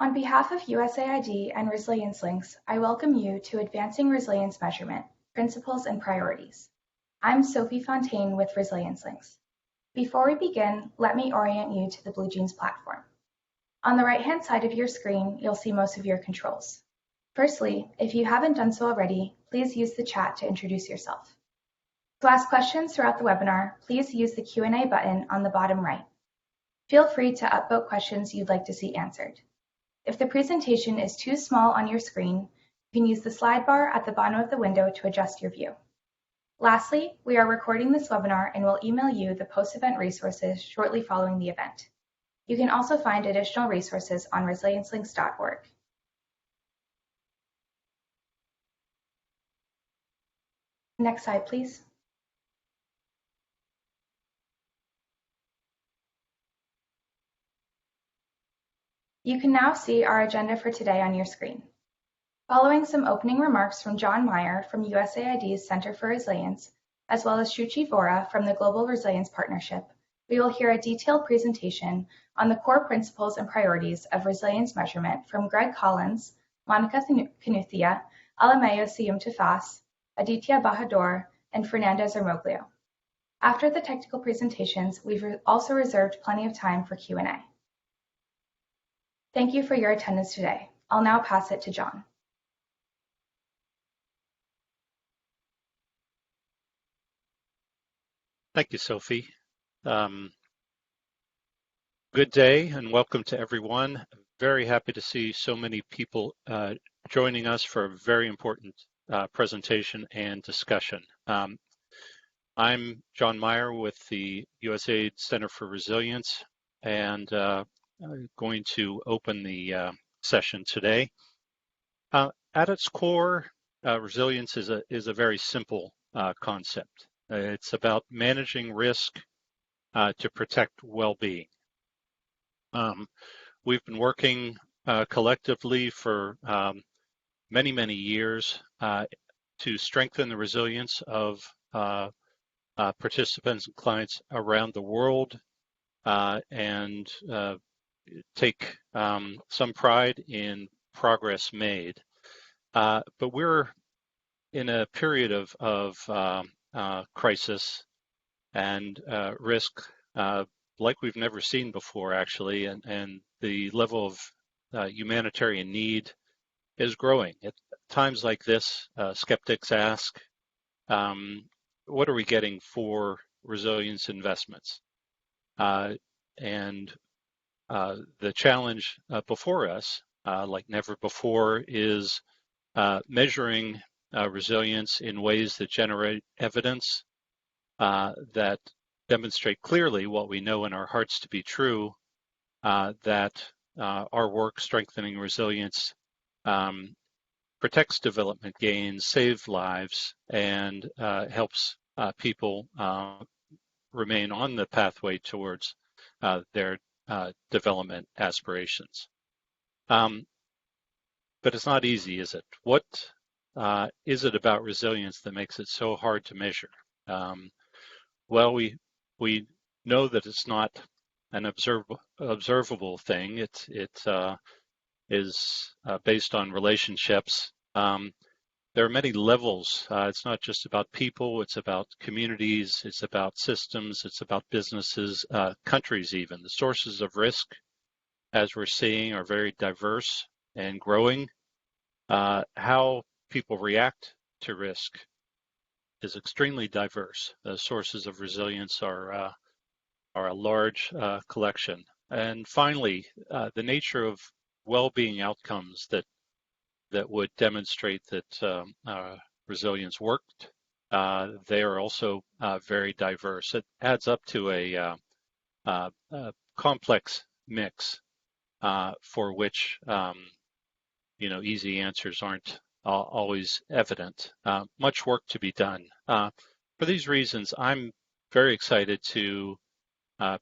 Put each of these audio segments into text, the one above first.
On behalf of USAID and Resilience Links, I welcome you to Advancing Resilience Measurement, Principles and Priorities. I'm Sophie Fontaine with Resilience Links. Before we begin, let me orient you to the BlueJeans platform. On the right-hand side of your screen, you'll see most of your controls. Firstly, if you haven't done so already, please use the chat to introduce yourself. To ask questions throughout the webinar, please use the Q&A button on the bottom right. Feel free to upvote questions you'd like to see answered. If the presentation is too small on your screen, you can use the slide bar at the bottom of the window to adjust your view. Lastly, we are recording this webinar and will email you the post-event resources shortly following the event. You can also find additional resources on resiliencelinks.org. Next slide, please. You can now see our agenda for today on your screen. Following some opening remarks from John Meyer from USAID's Center for Resilience, as well as Shuchi Vora from the Global Resilience Partnership, we will hear a detailed presentation on the core principles and priorities of resilience measurement from Greg Collins, Monica Canuthia, Alameo Siyum-Tafas, Aditya Bahadur, and Fernanda Zermoglio. After the technical presentations, we've also reserved plenty of time for Q&A. Thank you for your attendance today. I'll now pass it to John. Thank you, Sophie. Good day and welcome to everyone. Very happy to see so many people joining us for a very important presentation and discussion. I'm John Meyer with the USAID Center for Resilience, and I'm going to open the session today. At its core, resilience is a very simple concept. It's about managing risk to protect well-being. We've been working collectively for many, many years to strengthen the resilience of participants and clients around the world and take some pride in progress made. But we're in a period of crisis and risk like we've never seen before, actually, and the level of humanitarian need is growing. At times like this, skeptics ask, what are we getting for resilience investments? And the challenge before us, like never before, is measuring resilience in ways that generate evidence that demonstrate clearly what we know in our hearts to be true, that our work strengthening resilience protects development gains, saves lives, and helps people remain on the pathway towards their development aspirations. But it's not easy, is it? What is it about resilience that makes it so hard to measure? Well, we know that it's not an observable thing. It is based on relationships. There are many levels. It's not just about people. It's about communities. It's about systems. It's about businesses, countries even. The sources of risk, as we're seeing, are very diverse and growing. How people react to risk is extremely diverse. The sources of resilience are a large collection. And finally, the nature of well-being outcomes that would demonstrate that resilience worked, they are also very diverse. It adds up to a complex mix for which easy answers aren't always evident. Much work to be done. For these reasons, I'm very excited to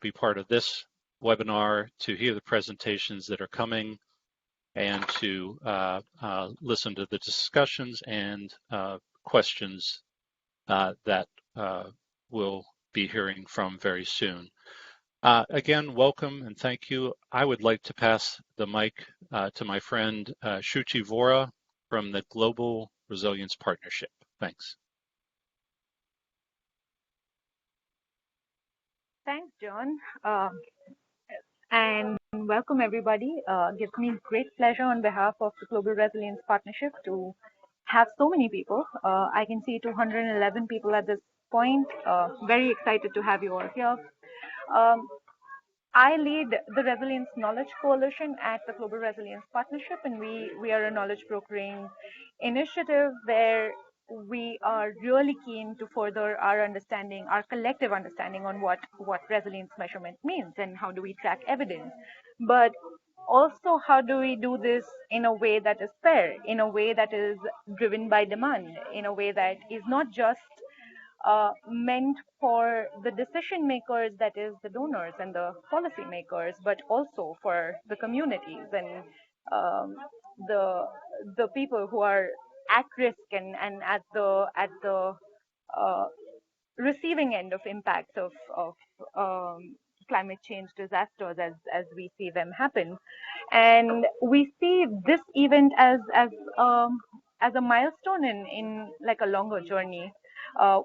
be part of this webinar, to hear the presentations that are coming, and to listen to the discussions and questions that we'll be hearing from very soon. Again, welcome and thank you. I would like to pass the mic to my friend Shuchi Vora from the Global Resilience Partnership. Thanks. Thanks, John. And welcome everybody. Gives me great pleasure on behalf of the Global Resilience Partnership to have so many people. I can see 211 people at this point. Very excited to have you all here. I lead the Resilience Knowledge Coalition at the Global Resilience Partnership, and we are a knowledge brokering initiative where we are really keen to further our understanding, our collective understanding on what resilience measurement means and how do we track evidence. But also, how do we do this in a way that is fair, in a way that is driven by demand, in a way that is not just meant for the decision makers, that is the donors and the policy makers, but also for the communities and the people who are at risk and at the receiving end of impacts of climate change disasters as we see them happen. And we see this event as a milestone in like a longer journey.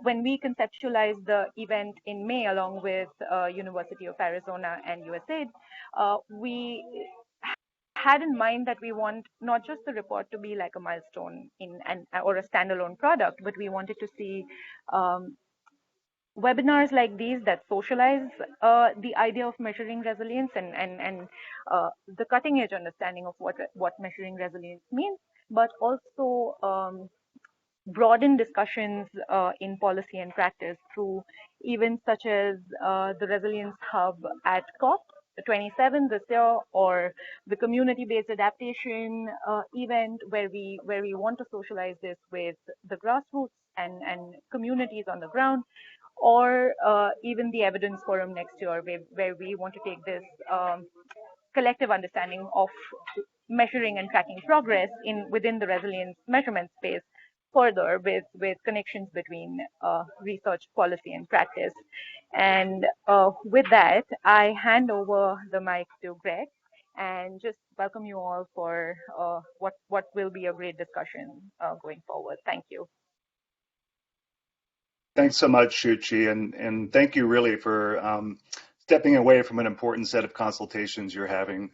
When we conceptualized the event in May along with University of Arizona and Usaid, we had in mind that we want not just the report to be like a milestone or a standalone product, but we wanted to see webinars like these that socialize the idea of measuring resilience and the cutting edge understanding of what measuring resilience means, but also broaden discussions in policy and practice through events such as the Resilience Hub at COP27 this year, or the community-based adaptation event where we want to socialize this with the grassroots and communities on the ground, or even the evidence forum next year where we want to take this collective understanding of measuring and tracking progress within the resilience measurement space further with connections between research, policy, and practice. And with that, I hand over the mic to Greg and just welcome you all for what will be a great discussion going forward. Thank you. Thanks so much, Shuchi, and thank you really for stepping away from an important set of consultations you're having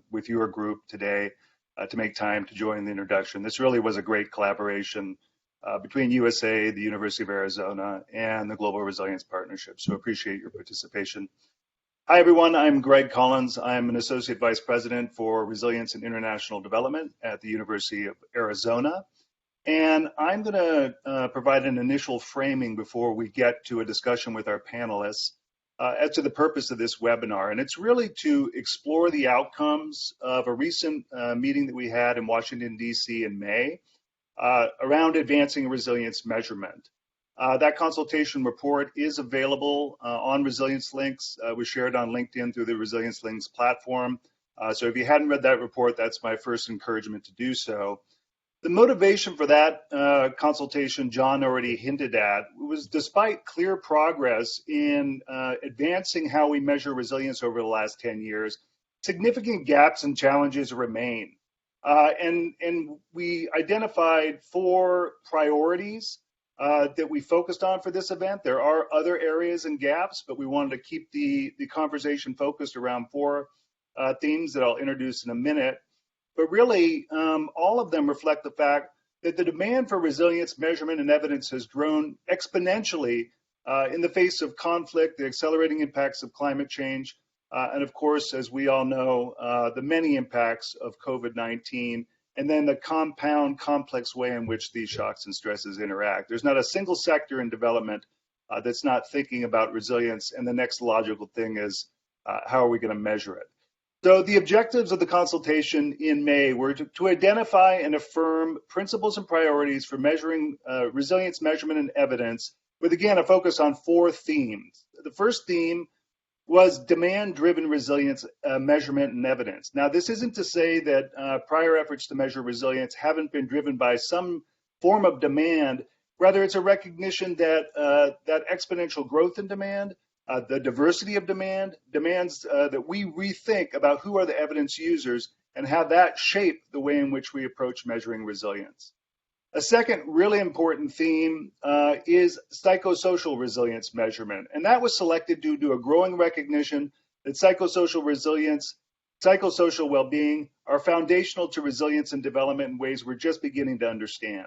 with your group today to make time to join the introduction. This really was a great collaboration between USA, the University of Arizona, and the Global Resilience Partnership, so appreciate your participation. Hi everyone, I'm Greg Collins. I'm an Associate Vice President for Resilience and International Development at the University of Arizona. And I'm going to provide an initial framing before we get to a discussion with our panelists as to the purpose of this webinar. And it's really to explore the outcomes of a recent meeting that we had in Washington, D.C. in May around advancing resilience measurement. That consultation report is available on Resilience Links. It was shared on LinkedIn through the Resilience Links platform. So if you hadn't read that report, that's my first encouragement to do so. The motivation for that consultation, John already hinted at, was despite clear progress in advancing how we measure resilience over the last 10 years, significant gaps and challenges remain. And we identified 4 priorities that we focused on for this event. There are other areas and gaps, but we wanted to keep the conversation focused around 4 themes that I'll introduce in a minute. But really, all of them reflect the fact that the demand for resilience measurement and evidence has grown exponentially in the face of conflict, the accelerating impacts of climate change, and of course, as we all know, the many impacts of COVID-19, and then the compound, complex way in which these shocks and stresses interact. There's not a single sector in development that's not thinking about resilience, and the next logical thing is, how are we going to measure it? So the objectives of the consultation in May were to identify and affirm principles and priorities for measuring resilience measurement and evidence, with again a focus on 4 themes. The first theme was demand-driven resilience measurement and evidence. Now, this isn't to say that prior efforts to measure resilience haven't been driven by some form of demand. Rather, it's a recognition that that exponential growth in demand the diversity of demands that we rethink about who are the evidence users and have that shape the way in which we approach measuring resilience. A second really important theme is psychosocial resilience measurement, and that was selected due to a growing recognition that psychosocial resilience, psychosocial well-being are foundational to resilience and development in ways we're just beginning to understand.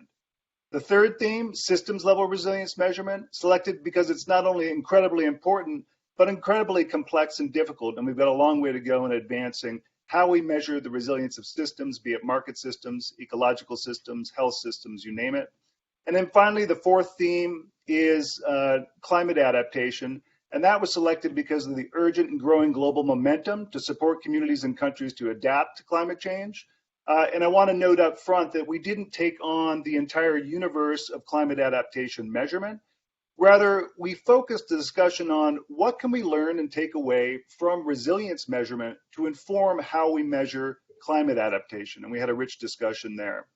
The third theme, systems level resilience measurement, selected because it's not only incredibly important, but incredibly complex and difficult, and we've got a long way to go in advancing how we measure the resilience of systems, be it market systems, ecological systems, health systems, you name it. And then finally, the fourth theme is climate adaptation, and that was selected because of the urgent and growing global momentum to support communities and countries to adapt to climate change. And I want to note up front that we didn't take on the entire universe of climate adaptation measurement. Rather, we focused the discussion on what can we learn and take away from resilience measurement to inform how we measure climate adaptation, and we had a rich discussion there.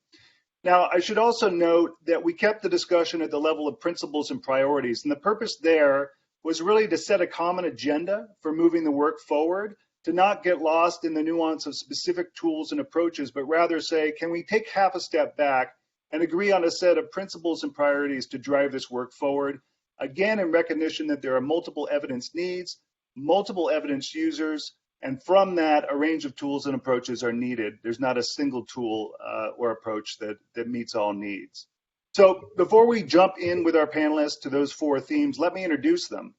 Now, I should also note that we kept the discussion at the level of principles and priorities, and the purpose there was really to set a common agenda for moving the work forward, to not get lost in the nuance of specific tools and approaches, but rather say, can we take half a step back and agree on a set of principles and priorities to drive this work forward, again in recognition that there are multiple evidence needs, multiple evidence users, and from that a range of tools and approaches are needed. There's not a single tool or approach that meets all needs. So before we jump in with our panelists to those four themes, let me introduce them.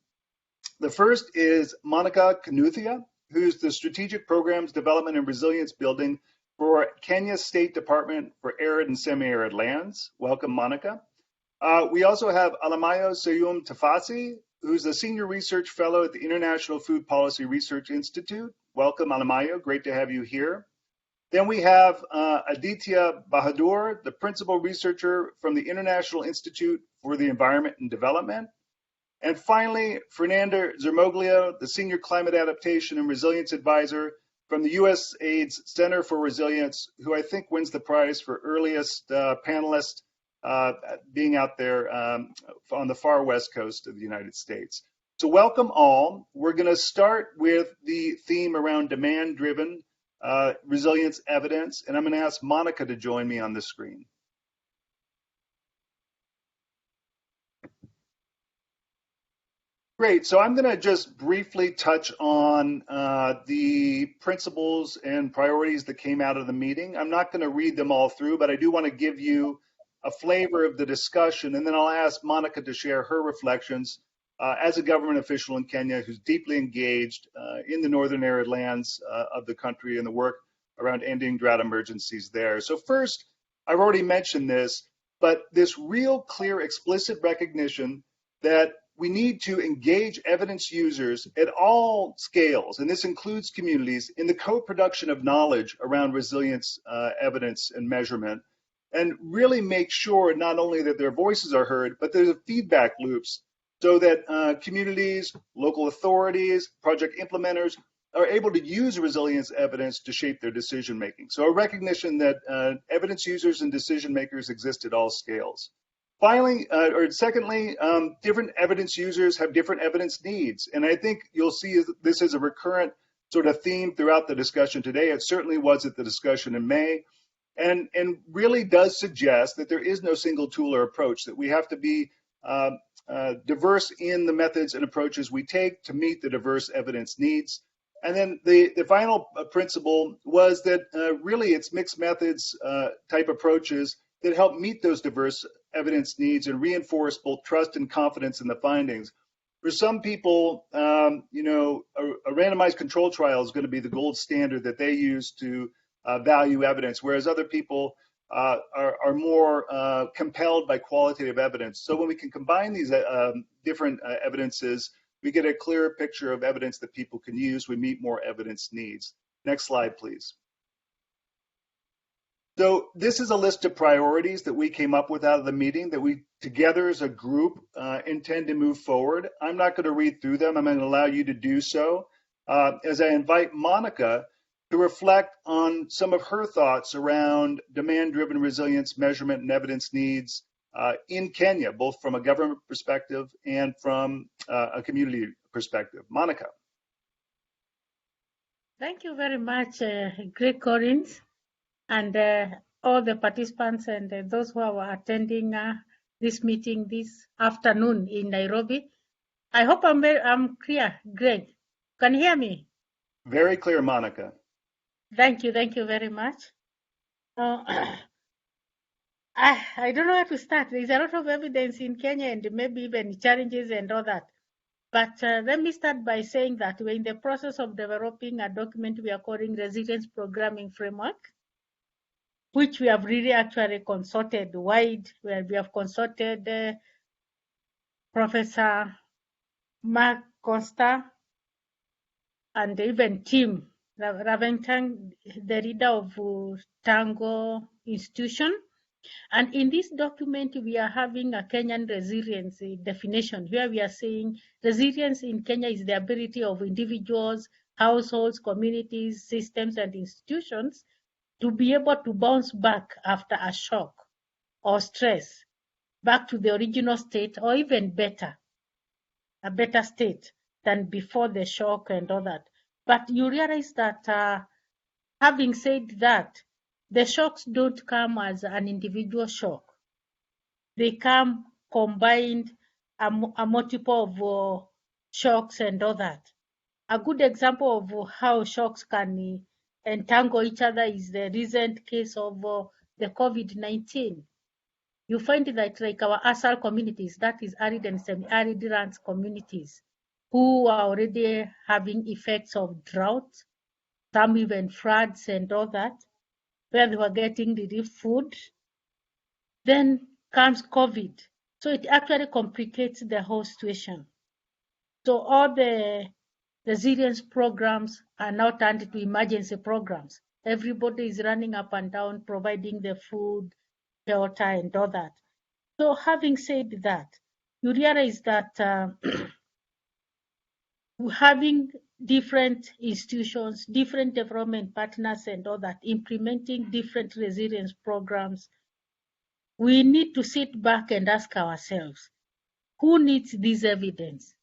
The first is Monica Kanuthia, who's the Strategic Programs Development and Resilience Building for Kenya's State Department for Arid and Semi-Arid Lands. Welcome, Monica. We also have Alamayo Sayum Tafasi, who's a Senior Research Fellow at the International Food Policy Research Institute. Welcome, Alamayo. Great to have you here. Then we have Aditya Bahadur, the Principal Researcher from the International Institute for the Environment and Development. And finally, Fernanda Zermoglio, the Senior Climate Adaptation and Resilience Advisor from the USAID's Center for Resilience, who I think wins the prize for earliest panelist being out there on the far west coast of the United States. So welcome all. We're going to start with the theme around demand-driven resilience evidence, and I'm going to ask Monica to join me on the screen. Great, so I'm going to just briefly touch on the principles and priorities that came out of the meeting. I'm not going to read them all through, but I do want to give you a flavor of the discussion, and then I'll ask Monica to share her reflections as a government official in Kenya who's deeply engaged in the northern arid lands of the country and the work around ending drought emergencies there. So first, I've already mentioned this, but this real clear explicit recognition that we need to engage evidence users at all scales, and this includes communities, in the co-production of knowledge around resilience evidence and measurement, and really make sure not only that their voices are heard, but there's feedback loops so that communities, local authorities, project implementers are able to use resilience evidence to shape their decision making. So a recognition that evidence users and decision makers exist at all scales. Finally, or secondly, different evidence users have different evidence needs. And I think you'll see this is a recurrent sort of theme throughout the discussion today. It certainly was at the discussion in May, and really does suggest that there is no single tool or approach, that we have to be diverse in the methods and approaches we take to meet the diverse evidence needs. And then the final principle was that really it's mixed methods type approaches that help meet those diverse evidence needs and reinforce both trust and confidence in the findings. For some people, you know, a randomized control trial is going to be the gold standard that they use to value evidence, whereas other people are more compelled by qualitative evidence. So when we can combine these different evidences, we get a clearer picture of evidence that people can use. We meet more evidence needs. Next slide, please. So this is a list of priorities that we came up with out of the meeting that we together as a group intend to move forward. I'm not going to read through them. I'm going to allow you to do so as I invite Monica to reflect on some of her thoughts around demand-driven resilience measurement and evidence needs in Kenya, both from a government perspective and from a community perspective. Monica. Thank you very much, Greg Collins, and all the participants and those who are attending this meeting this afternoon in Nairobi. I hope I'm clear, Greg. Can you hear me? Very clear, Monica. Thank you very much. I don't know where to start. There's a lot of evidence in Kenya and maybe even challenges and all that. But let me start by saying that we're in the process of developing a document we are calling Resilience Programming Framework, which we have really actually consulted wide, where we have consulted Professor Mark Costa and even Tim Raventang, the leader of Tango Institution. And in this document, we are having a Kenyan resilience definition, where we are saying resilience in Kenya is the ability of individuals, households, communities, systems, and institutions to be able to bounce back after a shock or stress, back to the original state, or even better, a better state than before the shock and all that. But you realize that having said that, the shocks don't come as an individual shock. They come combined, a multiple of shocks and all that. A good example of how shocks can entangle each other is the recent case of the COVID-19. You find that like our ASAL communities, that is arid and semi-arid lands communities, who are already having effects of drought, some even floods and all that, where they were getting relief food. Then comes COVID. So it actually complicates the whole situation. So all the resilience programs are now turned to emergency programs. Everybody is running up and down, providing the food, shelter, and all that. So having said that, you realize that having different institutions, different development partners and all that, implementing different resilience programs, we need to sit back and ask ourselves, who needs this evidence?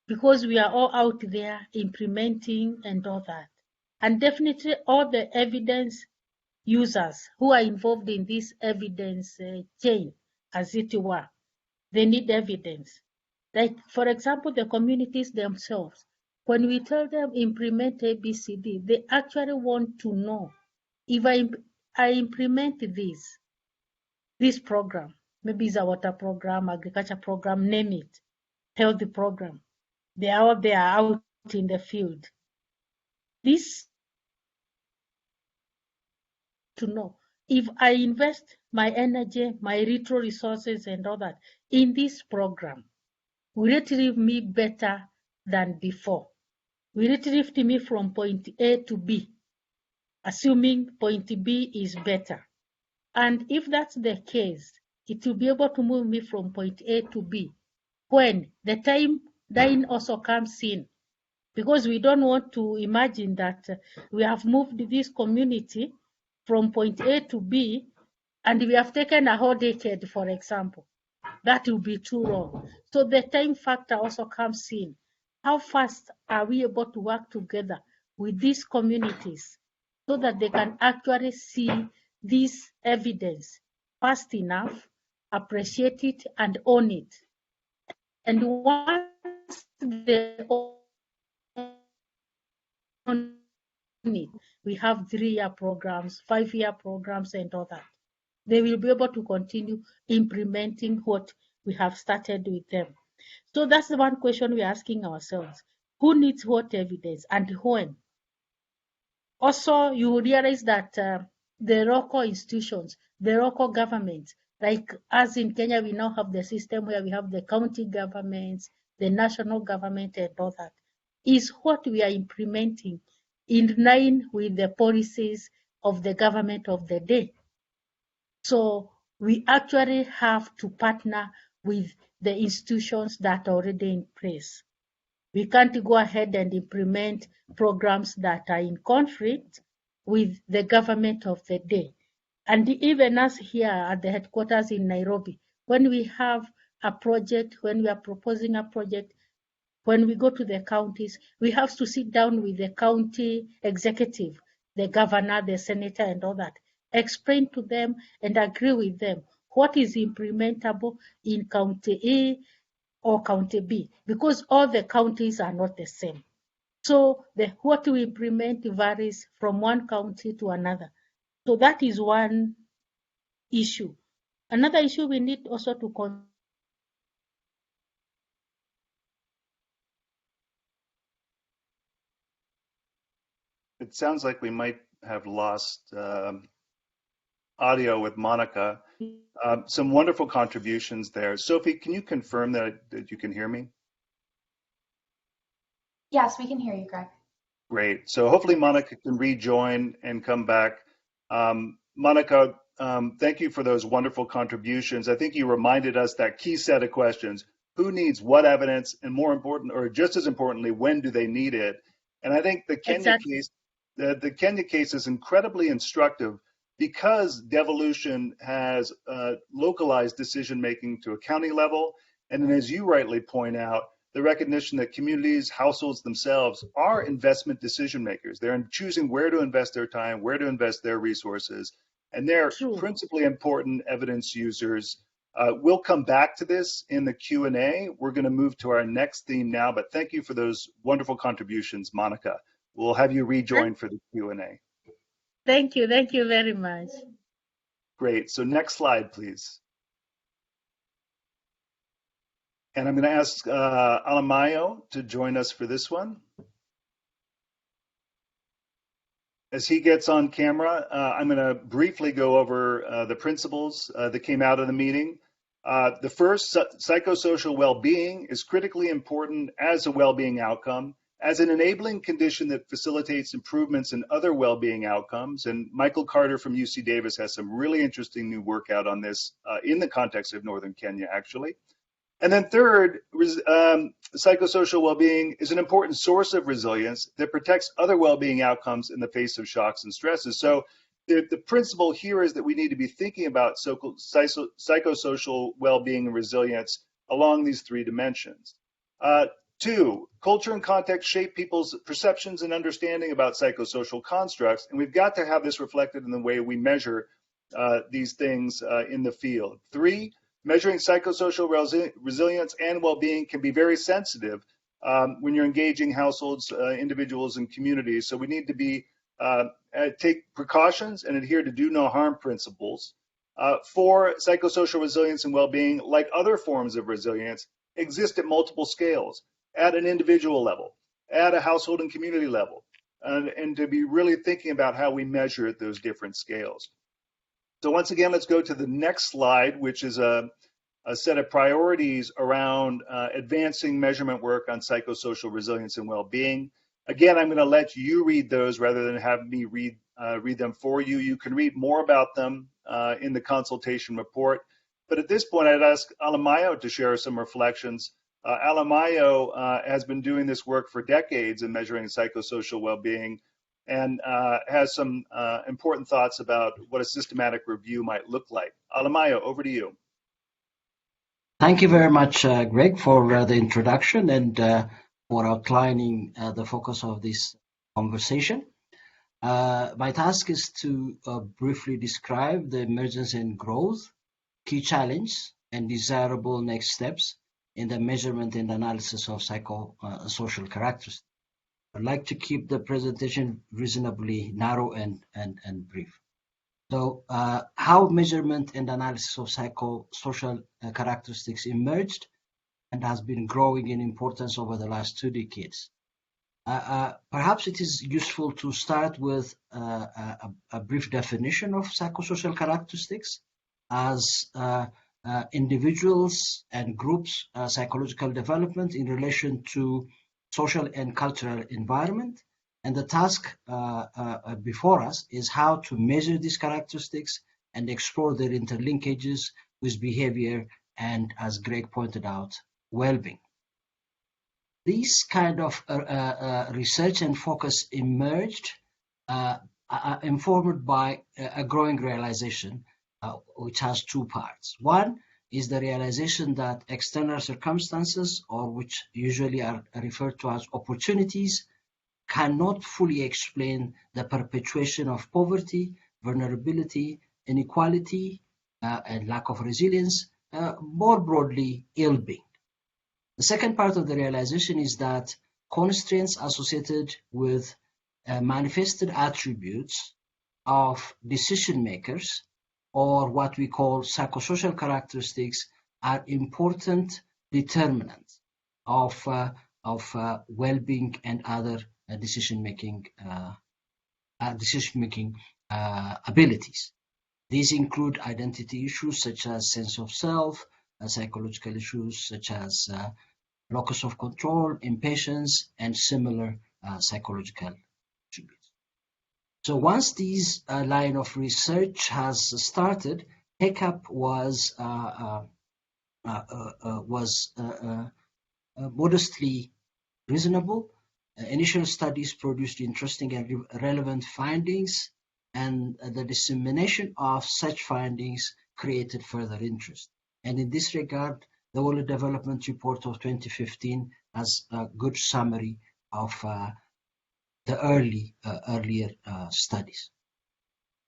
Because we are all out there implementing and all that. And definitely all the evidence users who are involved in this evidence chain, as it were, they need evidence. Like, for example, the communities themselves, when we tell them implement ABCD, they actually want to know, if I implement this program, maybe it's a water program, agriculture program, name it, healthy program. They are out there out in the field. This to know, if I invest my energy, my retro resources and all that in this program, will it leave me better than before? Will it lift me from point A to B, assuming point B is better? And if that's the case, it will be able to move me from point A to B when the time dying also comes in, because we don't want to imagine that we have moved this community from point A to B and we have taken a whole decade, for example. That will be too long. So the time factor also comes in. How fast are we able to work together with these communities so that they can actually see this evidence fast enough, appreciate it, and own it? And once they own it, we have 3-year programs, 5-year programs, and all that. They will be able to continue implementing what we have started with them. So that's the one question we're asking ourselves. Who needs what evidence and when? Also, you realize that the local institutions, the local governments, like us in Kenya, we now have the system where we have the county governments, the national government and all that, is what we are implementing in line with the policies of the government of the day. So we actually have to partner with the institutions that are already in place. We can't go ahead and implement programs that are in conflict with the government of the day. And even us here at the headquarters in Nairobi, when we have a project, when we are proposing a project, when we go to the counties, we have to sit down with the county executive, the governor, the senator, and all that, explain to them and agree with them what is implementable in County A or County B, because all the counties are not the same. So what we implement varies from one county to another. So that is one issue. Another issue we need also to consider. It sounds like we might have lost audio with Monica. Some wonderful contributions there. Sophie, can you confirm that you can hear me? Yes, we can hear you, Greg. Great. So hopefully Monica can rejoin and come back. Monica, thank you for those wonderful contributions. I think you reminded us that key set of questions. Who needs what evidence, and more important, or just as importantly, when do they need it? And I think the Kenya case, the Kenya case is incredibly instructive because devolution has localized decision-making to a county level. And then as you rightly point out, the recognition that communities, households themselves are investment decision makers. They're choosing where to invest their time, where to invest their resources, and they're principally important evidence users. We'll come back to this in the Q&A. We're going to move to our next theme now, but thank you for those wonderful contributions, Monica. We'll have you rejoin for the Q&A. Thank you very much. Great, so next slide, please. And I'm going to ask Alamayo to join us for this one. As he gets on camera, I'm going to briefly go over the principles that came out of the meeting. The first, psychosocial well-being is critically important as a well-being outcome, as an enabling condition that facilitates improvements in other well-being outcomes. And Michael Carter from UC Davis has some really interesting new work out on this in the context of Northern Kenya, actually. And then third, psychosocial well-being is an important source of resilience that protects other well-being outcomes in the face of shocks and stresses. So the principle here is that we need to be thinking about psychosocial well-being and resilience along these three dimensions. Two, culture and context shape people's perceptions and understanding about psychosocial constructs, and we've got to have this reflected in the way we measure these things in the field. Three, measuring psychosocial resilience and well-being can be very sensitive when you're engaging households, individuals, and communities. So we need to be take precautions and adhere to do no harm principles. Four, psychosocial resilience and well-being, like other forms of resilience, exist at multiple scales, at an individual level, at a household and community level, and to be really thinking about how we measure at those different scales. So once again, let's go to the next slide, which is a set of priorities around advancing measurement work on psychosocial resilience and well-being. Again, I'm going to let you read those rather than have me read them for you. You can read more about them in the consultation report. But at this point, I'd ask Alamayo to share some reflections. Alamayo has been doing this work for decades in measuring psychosocial well-being, and has some important thoughts about what a systematic review might look like. Alamayo, over to you. Thank you very much, Greg, for the introduction and for outlining the focus of this conversation. My task is to briefly describe the emergence and growth, key challenge, and desirable next steps in the measurement and analysis of psychosocial characteristics. I'd like to keep the presentation reasonably narrow and brief. So how measurement and analysis of psychosocial characteristics emerged and has been growing in importance over the last 2 decades. Perhaps it is useful to start with a brief definition of psychosocial characteristics as individuals and groups' psychological development in relation to social and cultural environment. And the task before us is how to measure these characteristics and explore their interlinkages with behavior and, as Greg pointed out, well-being. These kind of research and focus emerged informed by a growing realization which has 2 parts. One is the realization that external circumstances, or which usually are referred to as opportunities, cannot fully explain the perpetuation of poverty, vulnerability, inequality, and lack of resilience, more broadly, ill-being. The second part of the realization is that constraints associated with manifested attributes of decision makers, or what we call psychosocial characteristics, are important determinants of well-being and other decision-making abilities. These include identity issues such as sense of self, psychological issues such as locus of control, impatience, and similar psychological attributes. So once this line of research has started, take-up was modestly reasonable. Initial studies produced interesting and relevant findings, and the dissemination of such findings created further interest. And in this regard, the World Development Report of 2015 has a good summary of the earlier studies.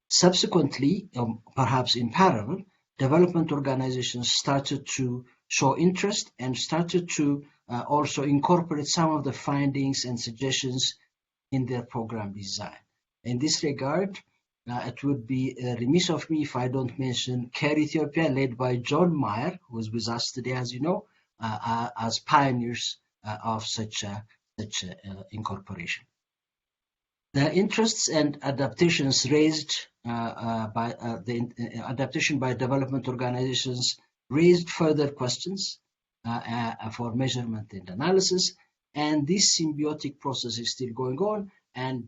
Subsequently, perhaps in parallel, development organizations started to show interest and started to also incorporate some of the findings and suggestions in their program design. In this regard, it would be remiss of me if I don't mention CARE Ethiopia, led by John Meyer, who is with us today, as you know, as pioneers of such incorporation. The interests and adaptations raised by the adaptation by development organizations raised further questions for measurement and analysis, and this symbiotic process is still going on, and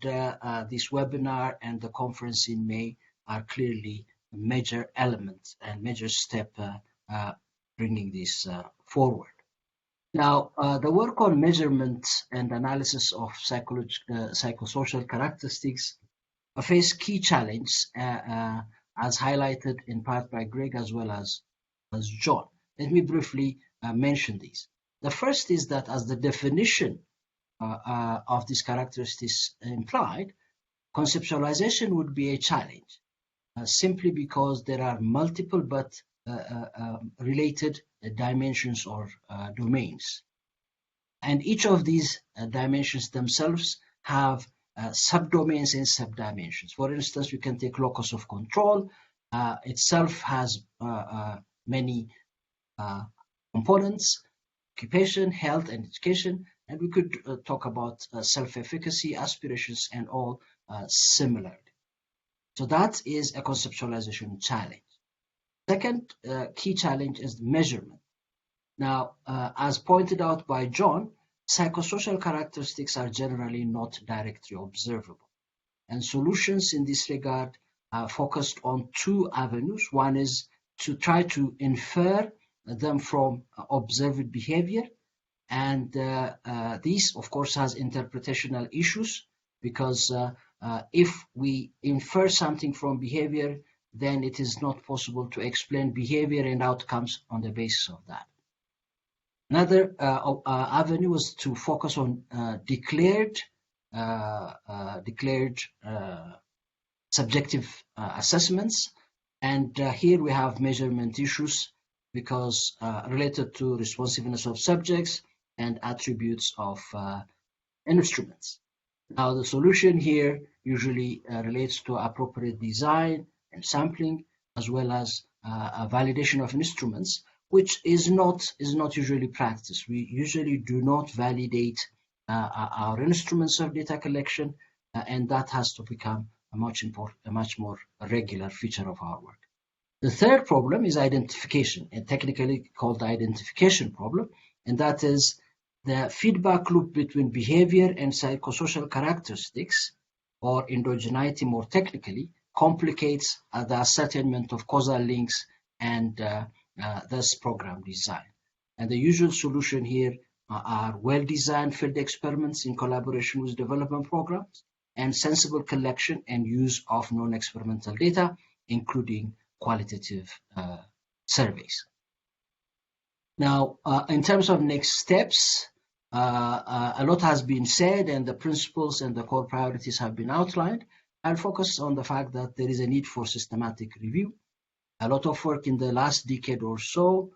this webinar and the conference in May are clearly major elements and major step bringing this forward. Now, the work on measurement and analysis of psychosocial characteristics face key challenges, as highlighted in part by Greg as well as John. Let me briefly mention these. The first is that, as the definition of these characteristics implied, conceptualization would be a challenge, simply because there are multiple but related dimensions or domains. And each of these dimensions themselves have subdomains and subdimensions. For instance, we can take locus of control. Itself has many components: occupation, health, and education. And we could talk about self-efficacy, aspirations, and all similarly. So that is a conceptualization challenge. Second key challenge is measurement. Now, as pointed out by John, psychosocial characteristics are generally not directly observable. And solutions in this regard are focused on two avenues. One is to try to infer them from observed behavior. And this, of course, has interpretational issues, because if we infer something from behavior, then it is not possible to explain behavior and outcomes on the basis of that. Another avenue was to focus on declared subjective assessments, and here we have measurement issues because related to responsiveness of subjects and attributes of instruments. Now, the solution here usually relates to appropriate design and sampling, as well as a validation of instruments, which is not usually practiced. We usually do not validate our instruments of data collection, and that has to become a much more regular feature of our work. The third problem is identification, and technically called the identification problem, and that is the feedback loop between behavior and psychosocial characteristics, or endogeneity more technically, complicates the ascertainment of causal links and thus program design. And the usual solution here are well-designed field experiments in collaboration with development programs, and sensible collection and use of non-experimental data, including qualitative surveys. Now, in terms of next steps, a lot has been said and the principles and the core priorities have been outlined. I'll focus on the fact that there is a need for systematic review. A lot of work in the last decade or so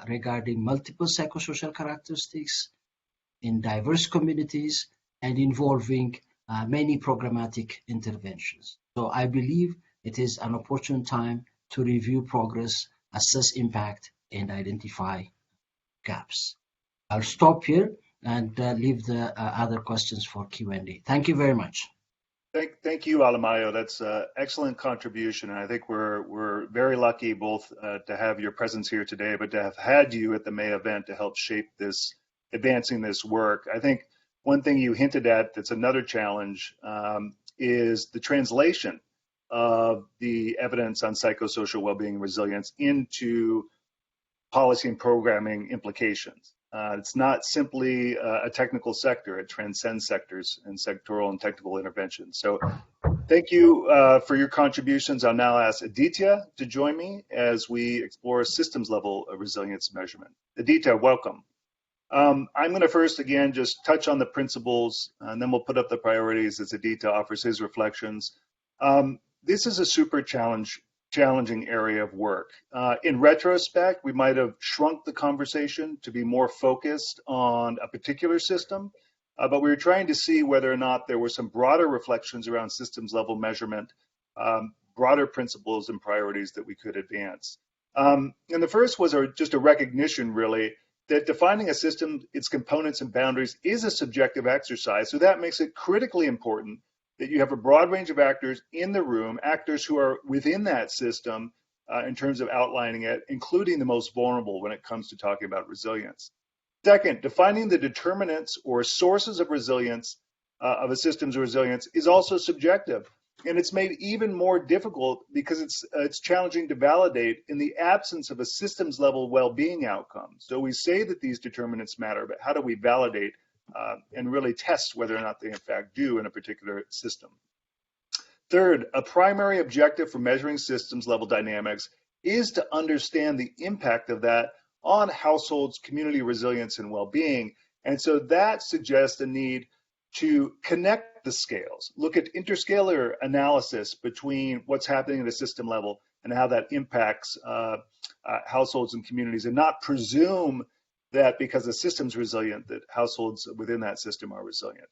regarding multiple psychosocial characteristics in diverse communities and involving many programmatic interventions. So I believe it is an opportune time to review progress, assess impact, and identify gaps. I'll stop here and leave the other questions for Q&A. Thank you very much. Thank you, Alamayo. That's an excellent contribution. And I think we're very lucky both to have your presence here today, but to have had you at the May event to help shape this, advancing this work. I think one thing you hinted at that's another challenge is the translation of the evidence on psychosocial well-being and resilience into policy and programming implications. It's not simply a technical sector, it transcends sectors and sectoral and technical interventions. So thank you for your contributions. I'll now ask Aditya to join me as we explore systems level of resilience measurement. Aditya, welcome. I'm going to first again just touch on the principles and then we'll put up the priorities as Aditya offers his reflections. This is a super challenging area of work. In retrospect, we might have shrunk the conversation to be more focused on a particular system, but we were trying to see whether or not there were some broader reflections around systems level measurement, broader principles and priorities that we could advance. And the first was just a recognition, really, that defining a system, its components and boundaries is a subjective exercise. So that makes it critically important that you have a broad range of actors in the room, actors who are within that system in terms of outlining it, including the most vulnerable when it comes to talking about resilience. Second, defining the determinants or sources of resilience, of a system's resilience, is also subjective. And it's made even more difficult because it's challenging to validate in the absence of a systems level well-being outcome. So we say that these determinants matter, but how do we validate and really test whether or not they in fact do in a particular system? Third, a primary objective for measuring systems level dynamics is to understand the impact of that on households, community resilience, and well-being. And so that suggests a need to connect the scales, look at interscalar analysis between what's happening at a system level and how that impacts households and communities, and not presume that because the system's resilient, that households within that system are resilient.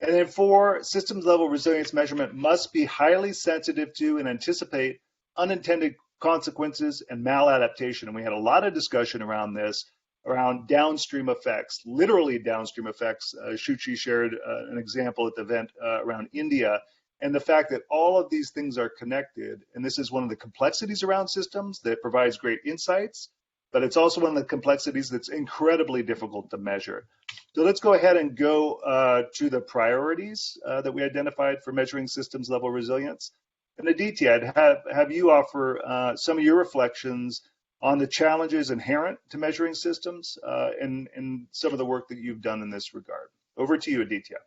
And then four, systems level resilience measurement must be highly sensitive to and anticipate unintended consequences and maladaptation. And we had a lot of discussion around this, around downstream effects, literally downstream effects. Shuchi shared an example at the event around India, and the fact that all of these things are connected. And this is one of the complexities around systems that provides great insights, but it's also one of the complexities that's incredibly difficult to measure. So let's go ahead and go to the priorities that we identified for measuring systems level resilience. And Aditya, I'd have you offer some of your reflections on the challenges inherent to measuring systems and some of the work that you've done in this regard. Over to you, Aditya.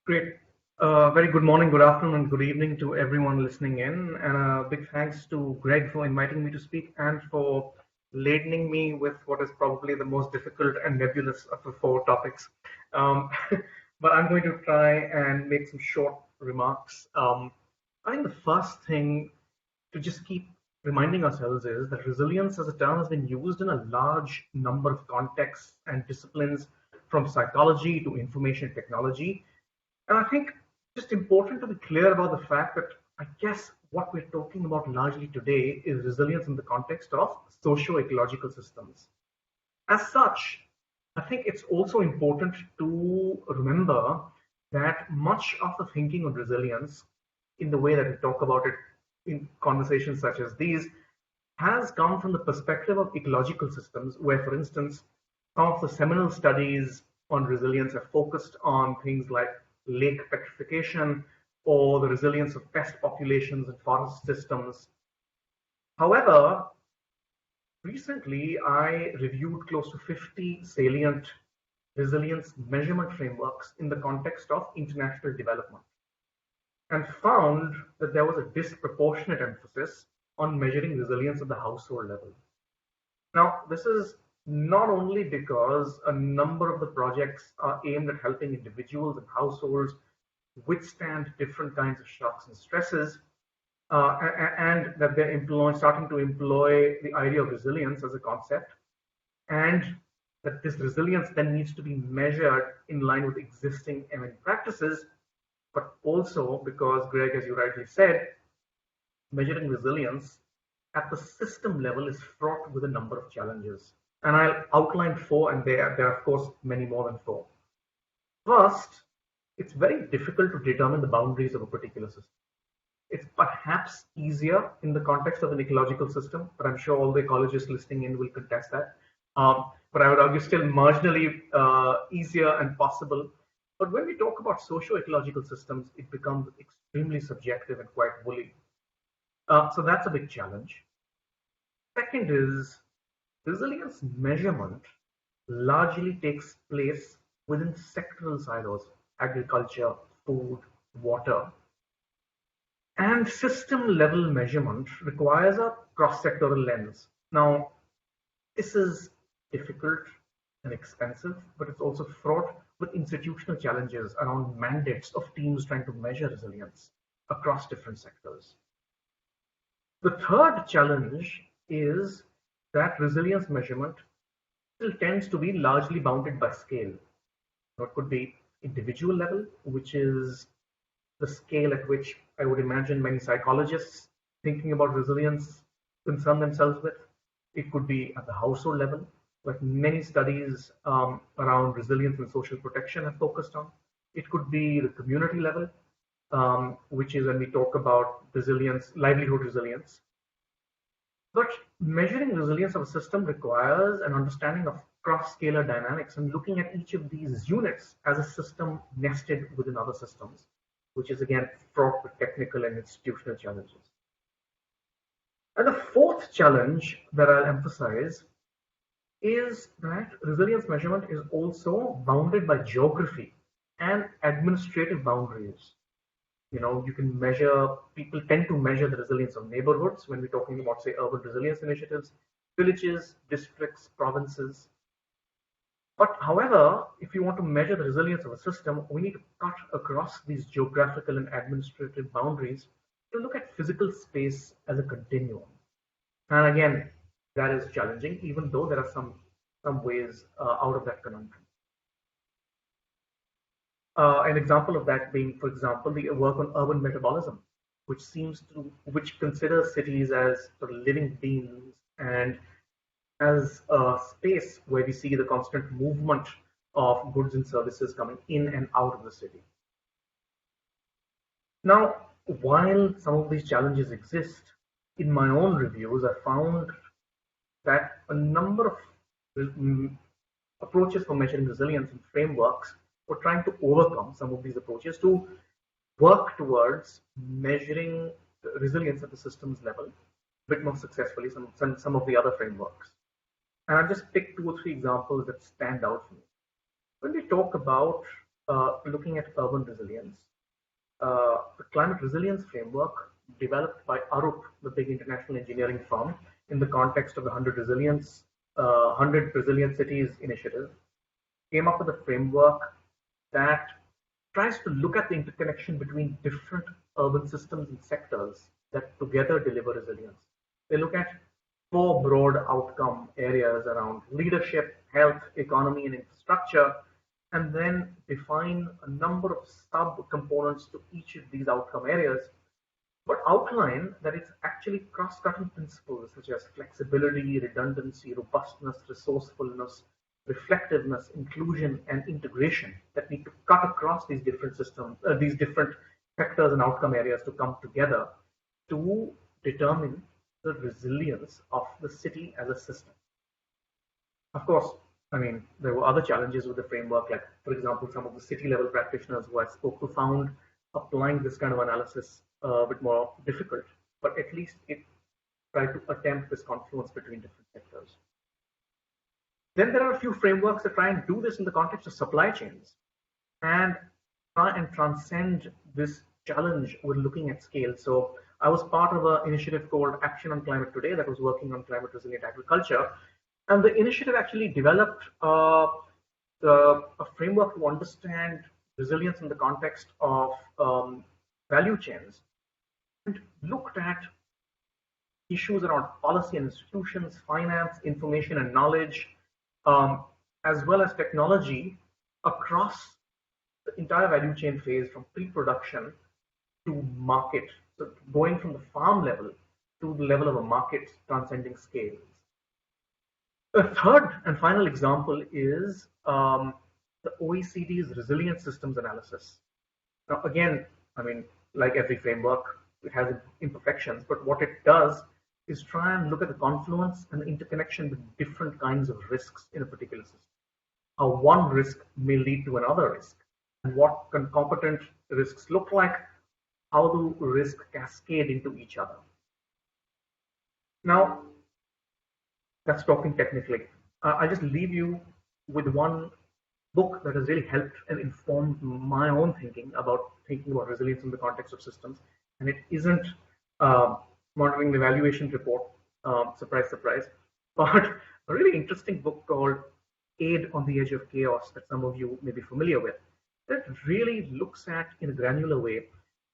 Great. Very good morning, good afternoon, and good evening to everyone listening in. And a big thanks to Greg for inviting me to speak and for ladening me with what is probably the most difficult and nebulous of the four topics. But I'm going to try and make some short remarks. I think the first thing to just keep reminding ourselves is that resilience as a term has been used in a large number of contexts and disciplines, from psychology to information technology. And I think just important to be clear about the fact that I guess what we're talking about largely today is resilience in the context of socio-ecological systems. As such, I think it's also important to remember that much of the thinking on resilience, in the way that we talk about it in conversations such as these, has come from the perspective of ecological systems, where, for instance, some of the seminal studies on resilience have focused on things like lake petrification or the resilience of pest populations and forest systems. However, recently I reviewed close to 50 salient resilience measurement frameworks in the context of international development, and found that there was a disproportionate emphasis on measuring resilience at the household level. Now, this is not only because a number of the projects are aimed at helping individuals and households withstand different kinds of shocks and stresses, and that they're starting to employ the idea of resilience as a concept, and that this resilience then needs to be measured in line with existing MN practices, but also because, Greg, as you rightly said, measuring resilience at the system level is fraught with a number of challenges. And I'll outline four, and there are, of course, many more than four. First, it's very difficult to determine the boundaries of a particular system. It's perhaps easier in the context of an ecological system, but I'm sure all the ecologists listening in will contest that. But I would argue still marginally easier and possible. But when we talk about socio-ecological systems, it becomes extremely subjective and quite woolly. So that's a big challenge. Second is resilience measurement largely takes place within sectoral silos: agriculture, food, water. And system level measurement requires a cross-sectoral lens. Now, this is difficult and expensive, but it's also fraught with institutional challenges around mandates of teams trying to measure resilience across different sectors. The third challenge is that resilience measurement still tends to be largely bounded by scale. It could be individual level, which is the scale at which I would imagine many psychologists thinking about resilience concern themselves with. It could be at the household level, like many studies around resilience and social protection have focused on. It could be the community level, which is when we talk about resilience, livelihood resilience. But measuring resilience of a system requires an understanding of cross-scalar dynamics and looking at each of these units as a system nested within other systems, which is again fraught with technical and institutional challenges. And the fourth challenge that I'll emphasize is that resilience measurement is also bounded by geography and administrative boundaries. You can measure, people tend to measure the resilience of neighborhoods when we're talking about, say, urban resilience initiatives, villages, districts, provinces. But however, if you want to measure the resilience of a system, we need to cut across these geographical and administrative boundaries to look at physical space as a continuum. And again, that is challenging, even though there are some ways out of that conundrum. An example of that being, for example, the work on urban metabolism, which considers cities as sort of living beings and as a space where we see the constant movement of goods and services coming in and out of the city. Now, while some of these challenges exist, in my own reviews, I found that a number of approaches for measuring resilience and frameworks were trying to overcome some of these approaches to work towards measuring resilience at the systems level a bit more successfully than some of the other frameworks. And I'll just pick 2 or 3 examples that stand out for me. When we talk about looking at urban resilience, the climate resilience framework developed by Arup, the big international engineering firm, in the context of the 100 Resilient Cities initiative, came up with a framework that tries to look at the interconnection between different urban systems and sectors that together deliver resilience. They look at 4 broad outcome areas around leadership, health, economy, and infrastructure, and then define a number of sub-components to each of these outcome areas, but outline that it's actually cross-cutting principles such as flexibility, redundancy, robustness, resourcefulness, reflectiveness, inclusion, and integration that need to cut across these different systems, these different sectors and outcome areas to come together to determine the resilience of the city as a system. Of course, I mean, there were other challenges with the framework, like, for example, some of the city level practitioners who I spoke to found applying this kind of analysis a bit more difficult, but at least it tried to attempt this confluence between different sectors. Then there are a few frameworks that try and do this in the context of supply chains and try and transcend this challenge with looking at scale. So I was part of an initiative called Action on Climate Today that was working on climate resilient agriculture. And the initiative actually developed a framework to understand resilience in the context of value chains, and looked at issues around policy and institutions, finance, information and knowledge, as well as technology across the entire value chain phase from pre-production to market. So going from the farm level to the level of a market transcending scales. A third and final example is the OECD's resilience systems analysis. Now, again, I mean, like every framework, it has imperfections, but what it does is try and look at the confluence and the interconnection with different kinds of risks in a particular system. How one risk may lead to another risk, and what concomitant risks look like, how do risks cascade into each other. Now, that's talking technically. I'll just leave you with one book that has really helped and informed my own thinking about resilience in the context of systems. And it isn't monitoring the evaluation report, surprise, surprise, but a really interesting book called Aid on the Edge of Chaos that some of you may be familiar with. That really looks at, in a granular way,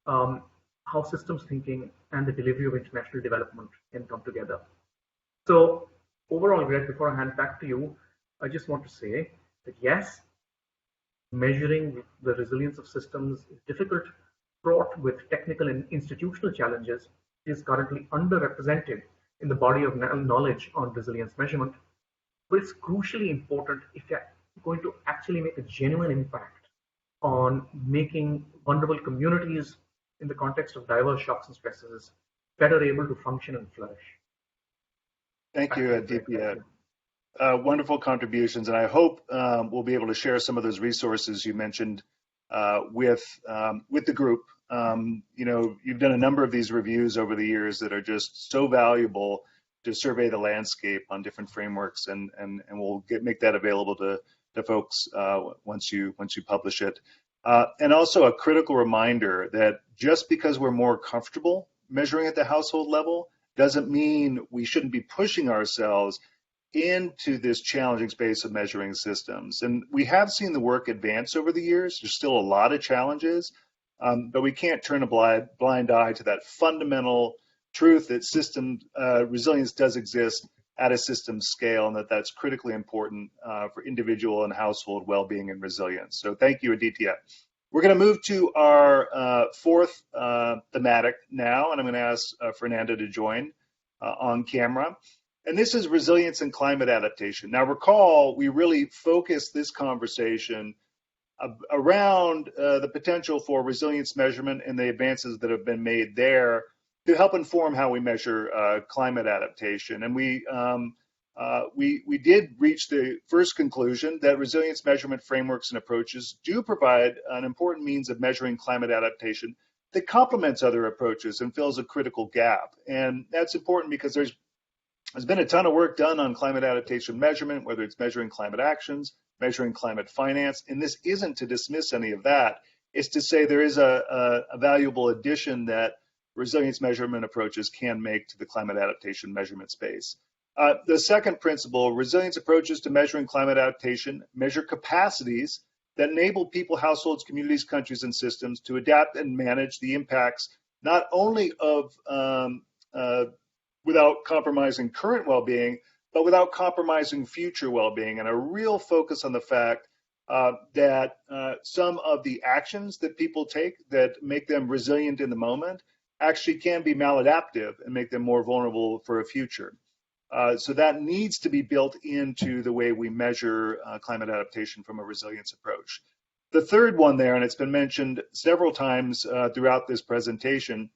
how systems thinking and the delivery of international development can come together. So overall, Greg, before I hand back to you, I just want to say that yes, measuring the resilience of systems is difficult, fraught with technical and institutional challenges, is currently underrepresented in the body of knowledge on resilience measurement, but it's crucially important if you're going to actually make a genuine impact on making vulnerable communities in the context of diverse shocks and stresses better able to function and flourish. Thank you, Aditya. Wonderful contributions, and I hope we'll be able to share some of those resources you mentioned with the group. You've done a number of these reviews over the years that are just so valuable to survey the landscape on different frameworks, and we'll make that available to folks once you publish it. And also a critical reminder that just because we're more comfortable measuring at the household level doesn't mean we shouldn't be pushing ourselves into this challenging space of measuring systems. And we have seen the work advance over the years. There's still a lot of challenges, but we can't turn a blind eye to that fundamental truth that system resilience does exist at a system scale, and that's critically important for individual and household well-being and resilience. So thank you, Aditya. We're going to move to our fourth thematic now, and I'm going to ask Fernanda to join on camera. And this is resilience and climate adaptation. Now recall, we really focused this conversation around the potential for resilience measurement and the advances that have been made there to help inform how we measure climate adaptation. And we did reach the first conclusion that resilience measurement frameworks and approaches do provide an important means of measuring climate adaptation that complements other approaches and fills a critical gap. And that's important because there's been a ton of work done on climate adaptation measurement, whether it's measuring climate actions, measuring climate finance, and this isn't to dismiss any of that. It's to say there is a valuable addition that resilience measurement approaches can make to the climate adaptation measurement space. The second principle, resilience approaches to measuring climate adaptation measure capacities that enable people, households, communities, countries, and systems to adapt and manage the impacts not only of without compromising current well-being, but without compromising future well-being, and a real focus on the fact that some of the actions that people take that make them resilient in the moment actually can be maladaptive and make them more vulnerable for a future. So that needs to be built into the way we measure climate adaptation from a resilience approach. The third one there, and it's been mentioned several times throughout this presentation,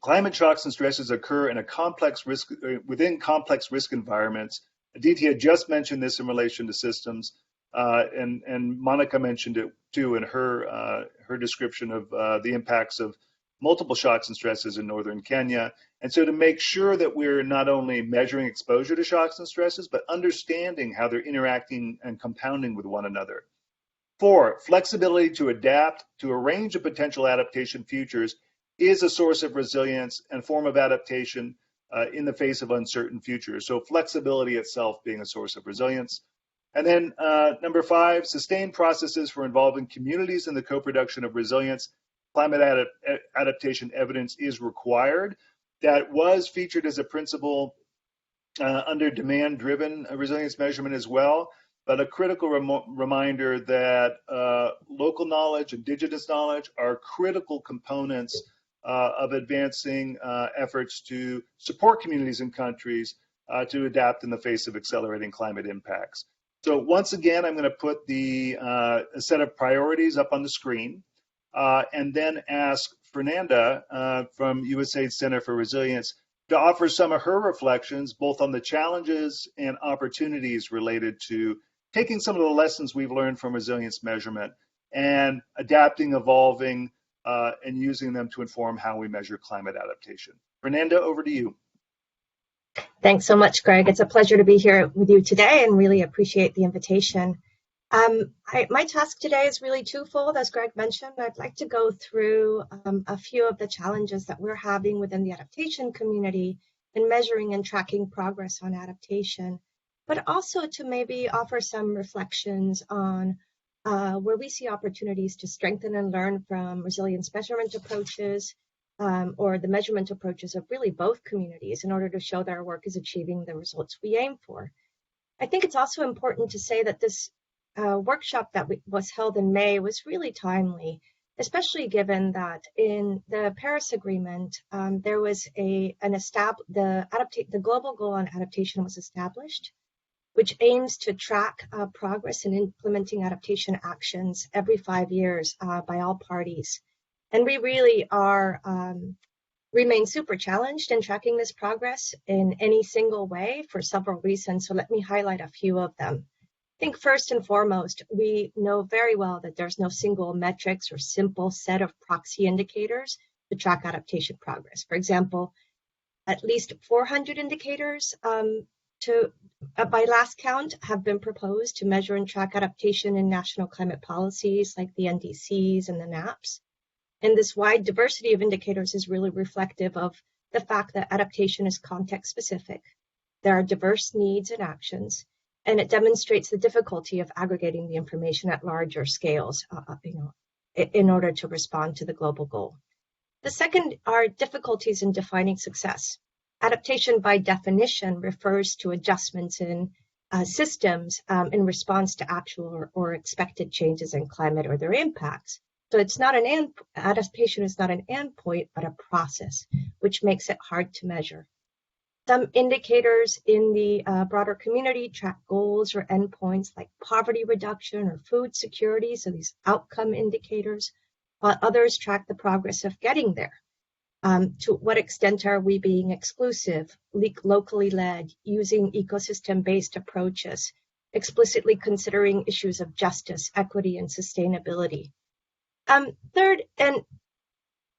climate shocks and stresses occur in a complex risk within complex risk environments. Aditya just mentioned this in relation to systems, and Monica mentioned it too in her description of the impacts of multiple shocks and stresses in northern Kenya. And so to make sure that we're not only measuring exposure to shocks and stresses, but understanding how they're interacting and compounding with one another. 4, flexibility to adapt to a range of potential adaptation futures is a source of resilience and form of adaptation in the face of uncertain futures. So flexibility itself being a source of resilience. And then number 5, sustained processes for involving communities in the co-production of resilience. Climate adaptation evidence is required. That was featured as a principle under demand-driven resilience measurement as well, but a critical reminder that local knowledge, indigenous knowledge are critical components of advancing efforts to support communities and countries to adapt in the face of accelerating climate impacts. So once again, I'm going to put a set of priorities up on the screen and then ask Fernanda from Usaid Center for Resilience to offer some of her reflections both on the challenges and opportunities related to taking some of the lessons we've learned from resilience measurement and adapting, evolving, and using them to inform how we measure climate adaptation. Fernanda, over to you. Thanks so much, Greg. It's a pleasure to be here with you today and really appreciate the invitation. My task today is really twofold, as Greg mentioned. I'd like to go through a few of the challenges that we're having within the adaptation community in measuring and tracking progress on adaptation, but also to maybe offer some reflections on where we see opportunities to strengthen and learn from resilience measurement approaches or the measurement approaches of really both communities in order to show that our work is achieving the results we aim for. I think it's also important to say that this workshop that was held in May was really timely, especially given that in the Paris Agreement, there was the global goal on adaptation was established, which aims to track progress in implementing adaptation actions every 5 years by all parties. And we really remain super challenged in tracking this progress in any single way for several reasons. So let me highlight a few of them. I think first and foremost, we know very well that there's no single metrics or simple set of proxy indicators to track adaptation progress. For example, at least 400 indicators by last count have been proposed to measure and track adaptation in national climate policies like the NDCs and the NAPs. And this wide diversity of indicators is really reflective of the fact that adaptation is context specific. There are diverse needs and actions, and it demonstrates the difficulty of aggregating the information at larger scales, in order to respond to the global goal. The second are difficulties in defining success. Adaptation, by definition, refers to adjustments in systems in response to actual or expected changes in climate or their impacts. So it's not adaptation is not an endpoint, but a process, which makes it hard to measure. Some indicators in the broader community track goals or endpoints like poverty reduction or food security, so these outcome indicators, while others track the progress of getting there. To what extent are we being exclusive, locally led, using ecosystem-based approaches, explicitly considering issues of justice, equity, and sustainability? Third, and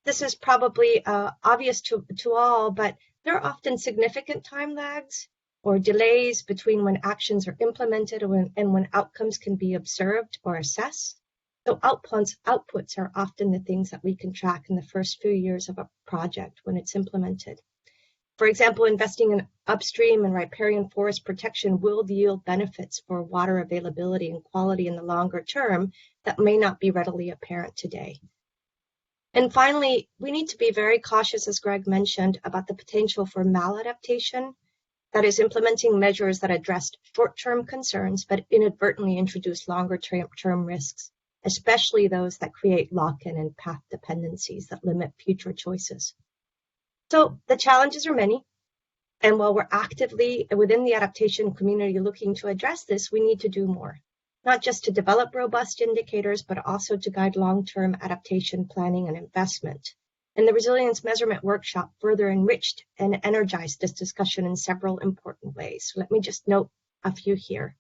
this is probably obvious to all, but there are often significant time lags or delays between when actions are implemented and when outcomes can be observed or assessed. So outputs are often the things that we can track in the first few years of a project when it's implemented. For example, investing in upstream and riparian forest protection will yield benefits for water availability and quality in the longer term that may not be readily apparent today. And finally, we need to be very cautious, as Greg mentioned, about the potential for maladaptation, that is implementing measures that address short-term concerns but inadvertently introduce longer-term risks, especially those that create lock-in and path dependencies that limit future choices. So the challenges are many, and while we're actively within the adaptation community looking to address this, we need to do more, not just to develop robust indicators, but also to guide long-term adaptation planning and investment. And the Resilience Measurement Workshop further enriched and energized this discussion in several important ways. So let me just note a few here.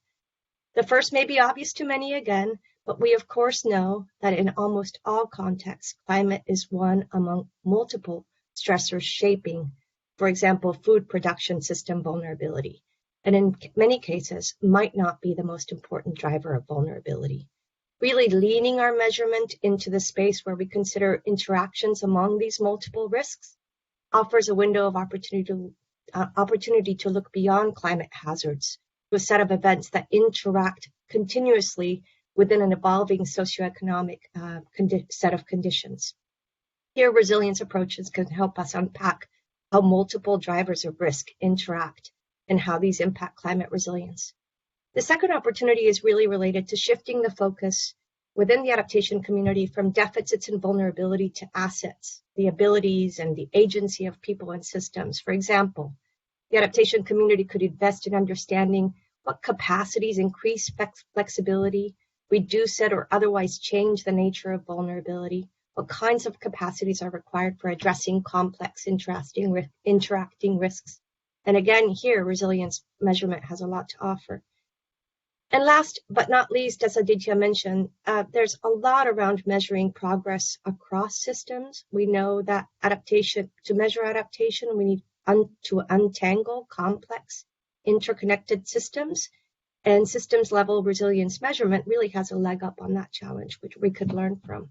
The first may be obvious to many again, but we of course know that in almost all contexts, climate is one among multiple stressors shaping, for example, food production system vulnerability, and in many cases might not be the most important driver of vulnerability. Really leaning our measurement into the space where we consider interactions among these multiple risks offers a window of opportunity to opportunity to look beyond climate hazards to a set of events that interact continuously within an evolving socioeconomic set of conditions. Here, resilience approaches can help us unpack how multiple drivers of risk interact and how these impact climate resilience. The second opportunity is really related to shifting the focus within the adaptation community from deficits and vulnerability to assets, the abilities and the agency of people and systems. For example, the adaptation community could invest in understanding what capacities increase flexibility, reduce it, or otherwise change the nature of vulnerability, what kinds of capacities are required for addressing complex interacting risks. And again, here, resilience measurement has a lot to offer. And last but not least, as Aditya mentioned, there's a lot around measuring progress across systems. We know that to measure adaptation, we need to untangle complex interconnected systems, and systems level resilience measurement really has a leg up on that challenge, which we could learn from.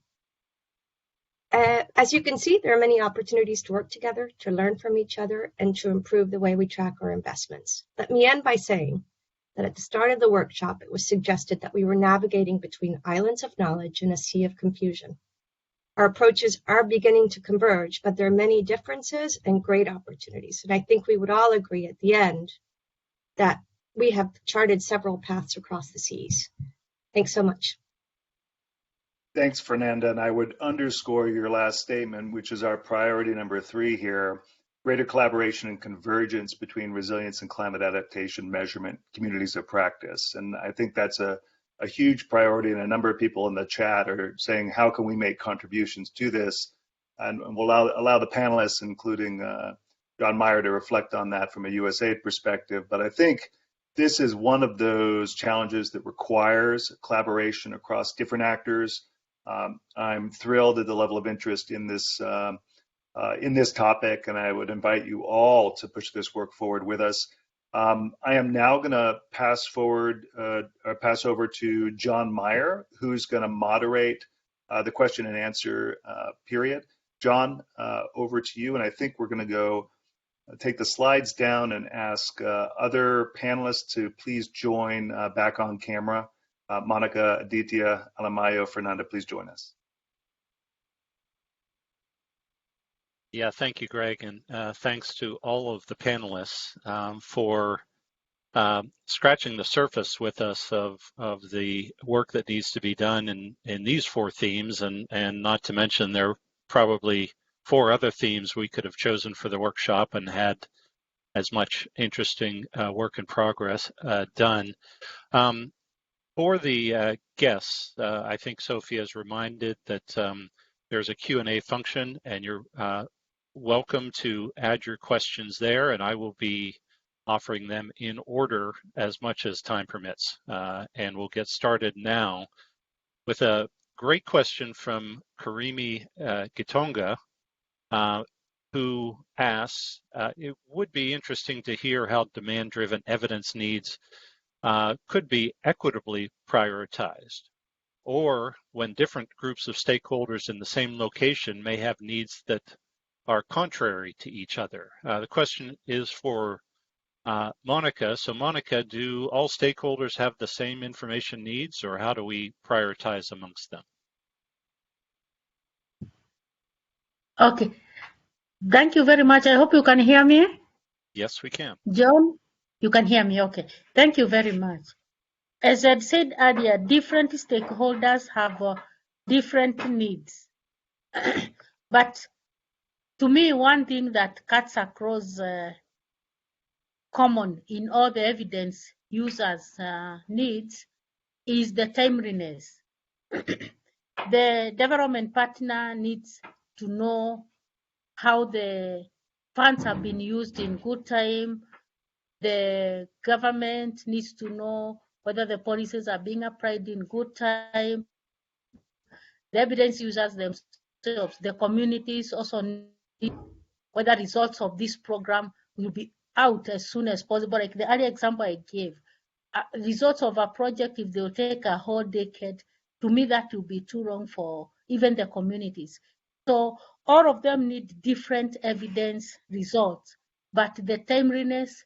As you can see, there are many opportunities to work together, to learn from each other, and to improve the way we track our investments. Let me end by saying that at the start of the workshop, it was suggested that we were navigating between islands of knowledge and a sea of confusion. Our approaches are beginning to converge, but there are many differences and great opportunities. And I think we would all agree at the end that we have charted several paths across the seas. Thanks so much. Thanks, Fernanda. And I would underscore your last statement, which is our priority number 3 here: greater collaboration and convergence between resilience and climate adaptation measurement communities of practice. And I think that's a huge priority, and a number of people in the chat are saying, how can we make contributions to this? And we'll allow the panelists, including John Meyer, to reflect on that from a Usaid perspective. But I think this is one of those challenges that requires collaboration across different actors. I'm thrilled at the level of interest in this topic, and I would invite you all to push this work forward with us. I am now going to pass over to John Meyer, who's going to moderate the question and answer period. John, over to you, and I think we're going to go take the slides down and ask other panelists to please join back on camera. Monica, Aditya, Alamayo, Fernanda, please join us. Yeah, thank you, Greg, and thanks to all of the panelists for scratching the surface with us of the work that needs to be done in these 4 themes, and not to mention there are probably 4 other themes we could have chosen for the workshop and had as much interesting work in progress done. For the guests, I think Sophie has reminded that there's a Q&A function, and you're welcome to add your questions there, and I will be offering them in order as much as time permits. And we'll get started now with a great question from Karimi Gitonga, who asks, it would be interesting to hear how demand-driven evidence needs could be equitably prioritized, or when different groups of stakeholders in the same location may have needs that are contrary to each other. The question is for Monica. So Monica, do all stakeholders have the same information needs, or how do we prioritize amongst them? Okay, thank you very much. I hope you can hear me. Yes, we can. John, you can hear me, okay. Thank you very much. As I said earlier, different stakeholders have different needs. But to me, one thing that cuts across common in all the evidence users' needs is the timeliness. The development partner needs to know how the funds have been used in good time. The government needs to know whether the policies are being applied in good time. The evidence users themselves, the communities also need whether results of this program will be out as soon as possible. Like the earlier example I gave, results of a project, if they'll take a whole decade, to me that will be too long for even the communities. So all of them need different evidence results but the timeliness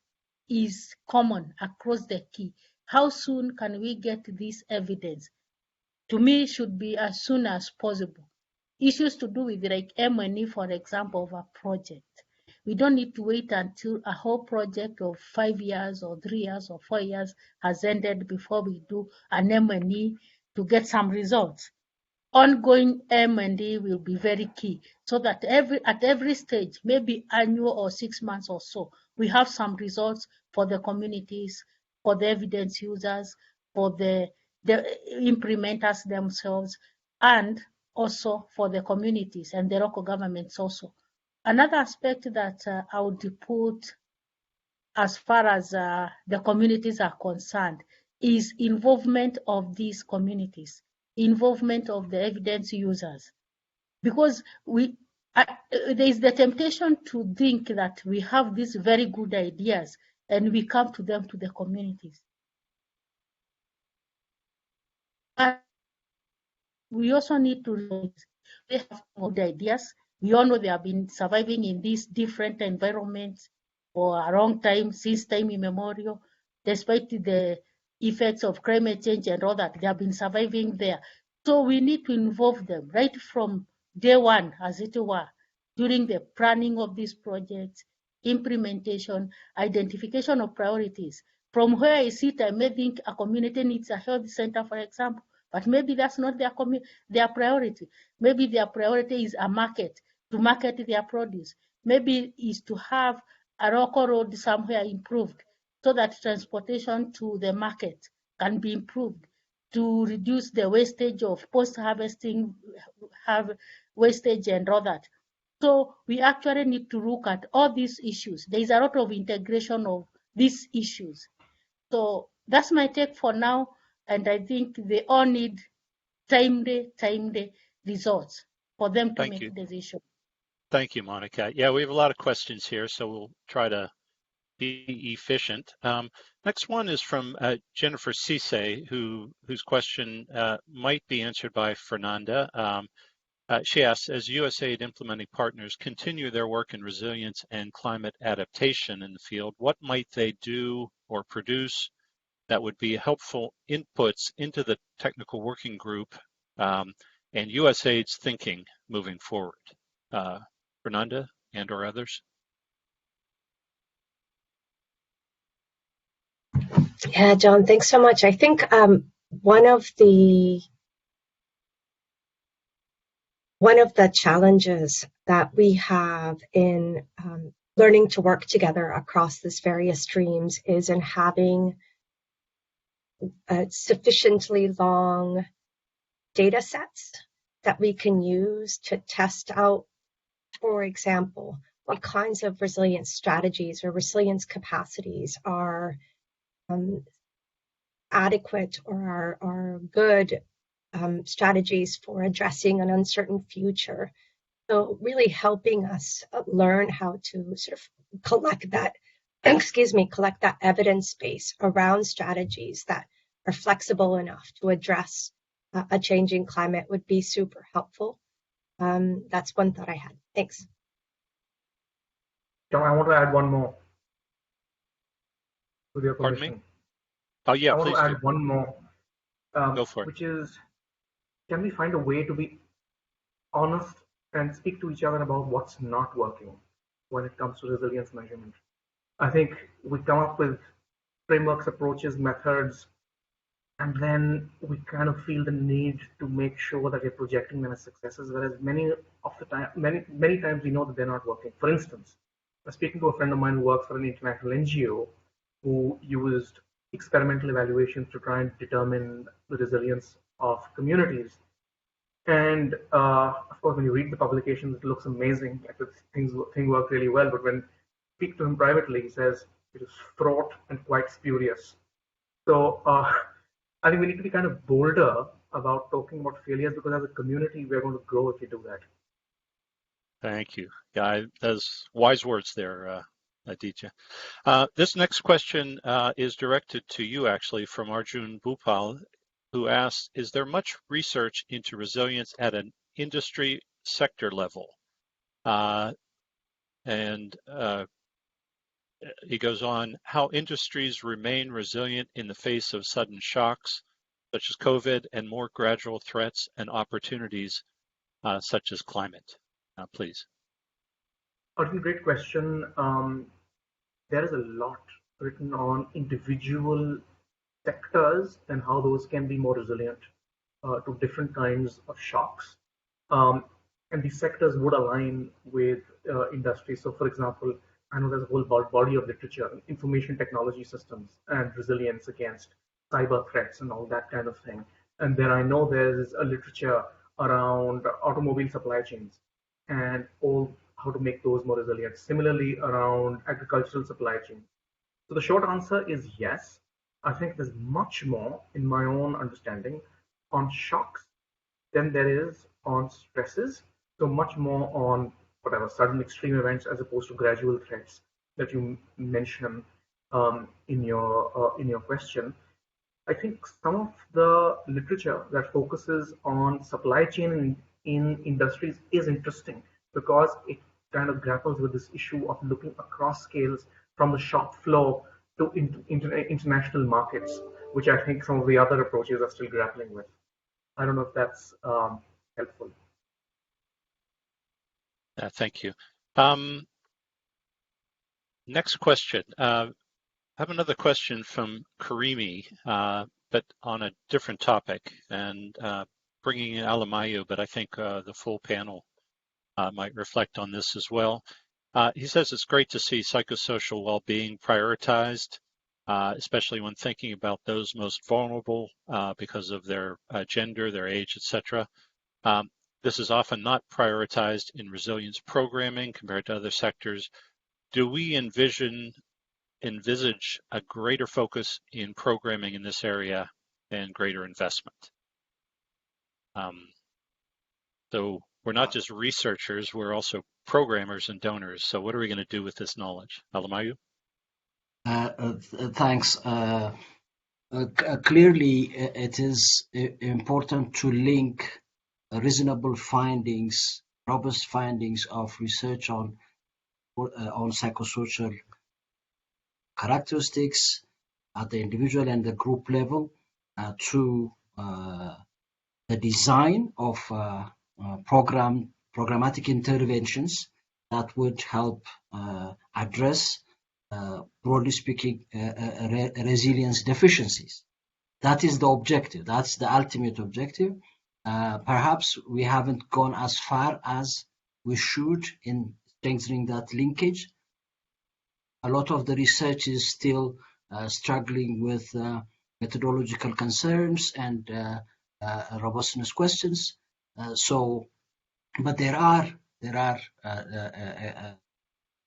is common across the key. How soon can we get this evidence? To me, should be as soon as possible. Issues to do with like M&E, for example, of a project. We don't need to wait until a whole project of 5 years or 3 years or 4 years has ended before we do an M&E to get some results. Ongoing M&E will be very key, so that at every stage, maybe annual or 6 months or so, we have some results for the communities, for the evidence users, for the implementers themselves, and also for the communities and the local governments also. Another aspect that I would put as far as the communities are concerned is involvement of these communities, involvement of the evidence users, because there is the temptation to think that we have these very good ideas and we come to them, to the communities. But we also need to realize they have good ideas. We all know they have been surviving in these different environments for a long time, since time immemorial, despite the effects of climate change and all that. They have been surviving there. So we need to involve them right from day one, as it were, during the planning of these projects, implementation, identification of priorities. From where I sit, I may think a community needs a health center, for example, but maybe that's not their priority. Maybe their priority is a market, to market their produce. Maybe is to have a local road somewhere improved so that transportation to the market can be improved, to reduce the wastage of post-harvesting wastage and all that. So we actually need to look at all these issues. There is a lot of integration of these issues. So that's my take for now. And I think they all need timely results for them to make decisions. Thank you, Monica. Yeah, we have a lot of questions here, so we'll try to be efficient. Next one is from Jennifer Cisse, whose question might be answered by Fernanda. She asks, as Usaid implementing partners continue their work in resilience and climate adaptation in the field, what might they do or produce that would be helpful inputs into the technical working group and USAID's thinking moving forward? Fernanda and or others? Yeah, John, thanks so much. I think one of the challenges that we have in learning to work together across these various streams is in having sufficiently long data sets that we can use to test out, for example, what kinds of resilience strategies or resilience capacities are adequate or are good strategies for addressing an uncertain future. So really helping us learn how to sort of collect that evidence base around strategies that are flexible enough to address a changing climate would be super helpful. That's one thought I had. Thanks. John, I want to add one more. With your permission. Pardon me? Oh yeah, I want please to do. add one more. Go for it. Which is, can we find a way to be honest and speak to each other about what's not working when it comes to resilience measurement? I think we come up with frameworks, approaches, methods, and then we kind of feel the need to make sure that we're projecting them as successes, whereas many times we know that they're not working. For instance, I was speaking to a friend of mine who works for an international NGO who used experimental evaluations to try and determine the resilience of communities. And of course, when you read the publications, it looks amazing. Like things work really well. But when you speak to him privately, he says it is fraught and quite spurious. So I think we need to be kind of bolder about talking about failures, because as a community, we're going to grow if we do that. Thank you. Yeah, those wise words there, Aditya. This next question is directed to you, actually, from Arjun Bhupal, who asks, is there much research into resilience at an industry sector level? he goes on, how industries remain resilient in the face of sudden shocks, such as COVID, and more gradual threats and opportunities, such as climate. Please. Great question. There is a lot written on individual sectors and how those can be more resilient to different kinds of shocks. And these sectors would align with industry. So, for example, I know there's a whole body of literature, information technology systems and resilience against cyber threats and all that kind of thing. And then I know there's a literature around automobile supply chains and all how to make those more resilient. Similarly, around agricultural supply chains. So the short answer is yes. I think there's much more, in my own understanding, on shocks than there is on stresses. So much more on whatever sudden extreme events as opposed to gradual threats that you mentioned in your question. I think some of the literature that focuses on supply chain in industries is interesting because it kind of grapples with this issue of looking across scales from the shop floor to international markets, which I think some of the other approaches are still grappling with. I don't know if that's helpful. Thank you. Next question. I have another question from Karimi, but on a different topic, and bringing in Alamayu, but I think the full panel might reflect on this as well. He says it's great to see psychosocial well-being prioritized, especially when thinking about those most vulnerable because of their gender, their age, etc. This is often not prioritized in resilience programming compared to other sectors. Do we envisage a greater focus in programming in this area and greater investment? So we're not just researchers, we're also programmers and donors. So what are we going to do with this knowledge? Alamayu? Thanks. Clearly, it is important to link reasonable findings, robust findings of research on psychosocial characteristics at the individual and the group level to the design of programmatic interventions that would help address, broadly speaking, resilience deficiencies. That is the objective. That's the ultimate objective. Perhaps we haven't gone as far as we should in strengthening that linkage. A lot of the research is still struggling with methodological concerns and robustness questions. But there are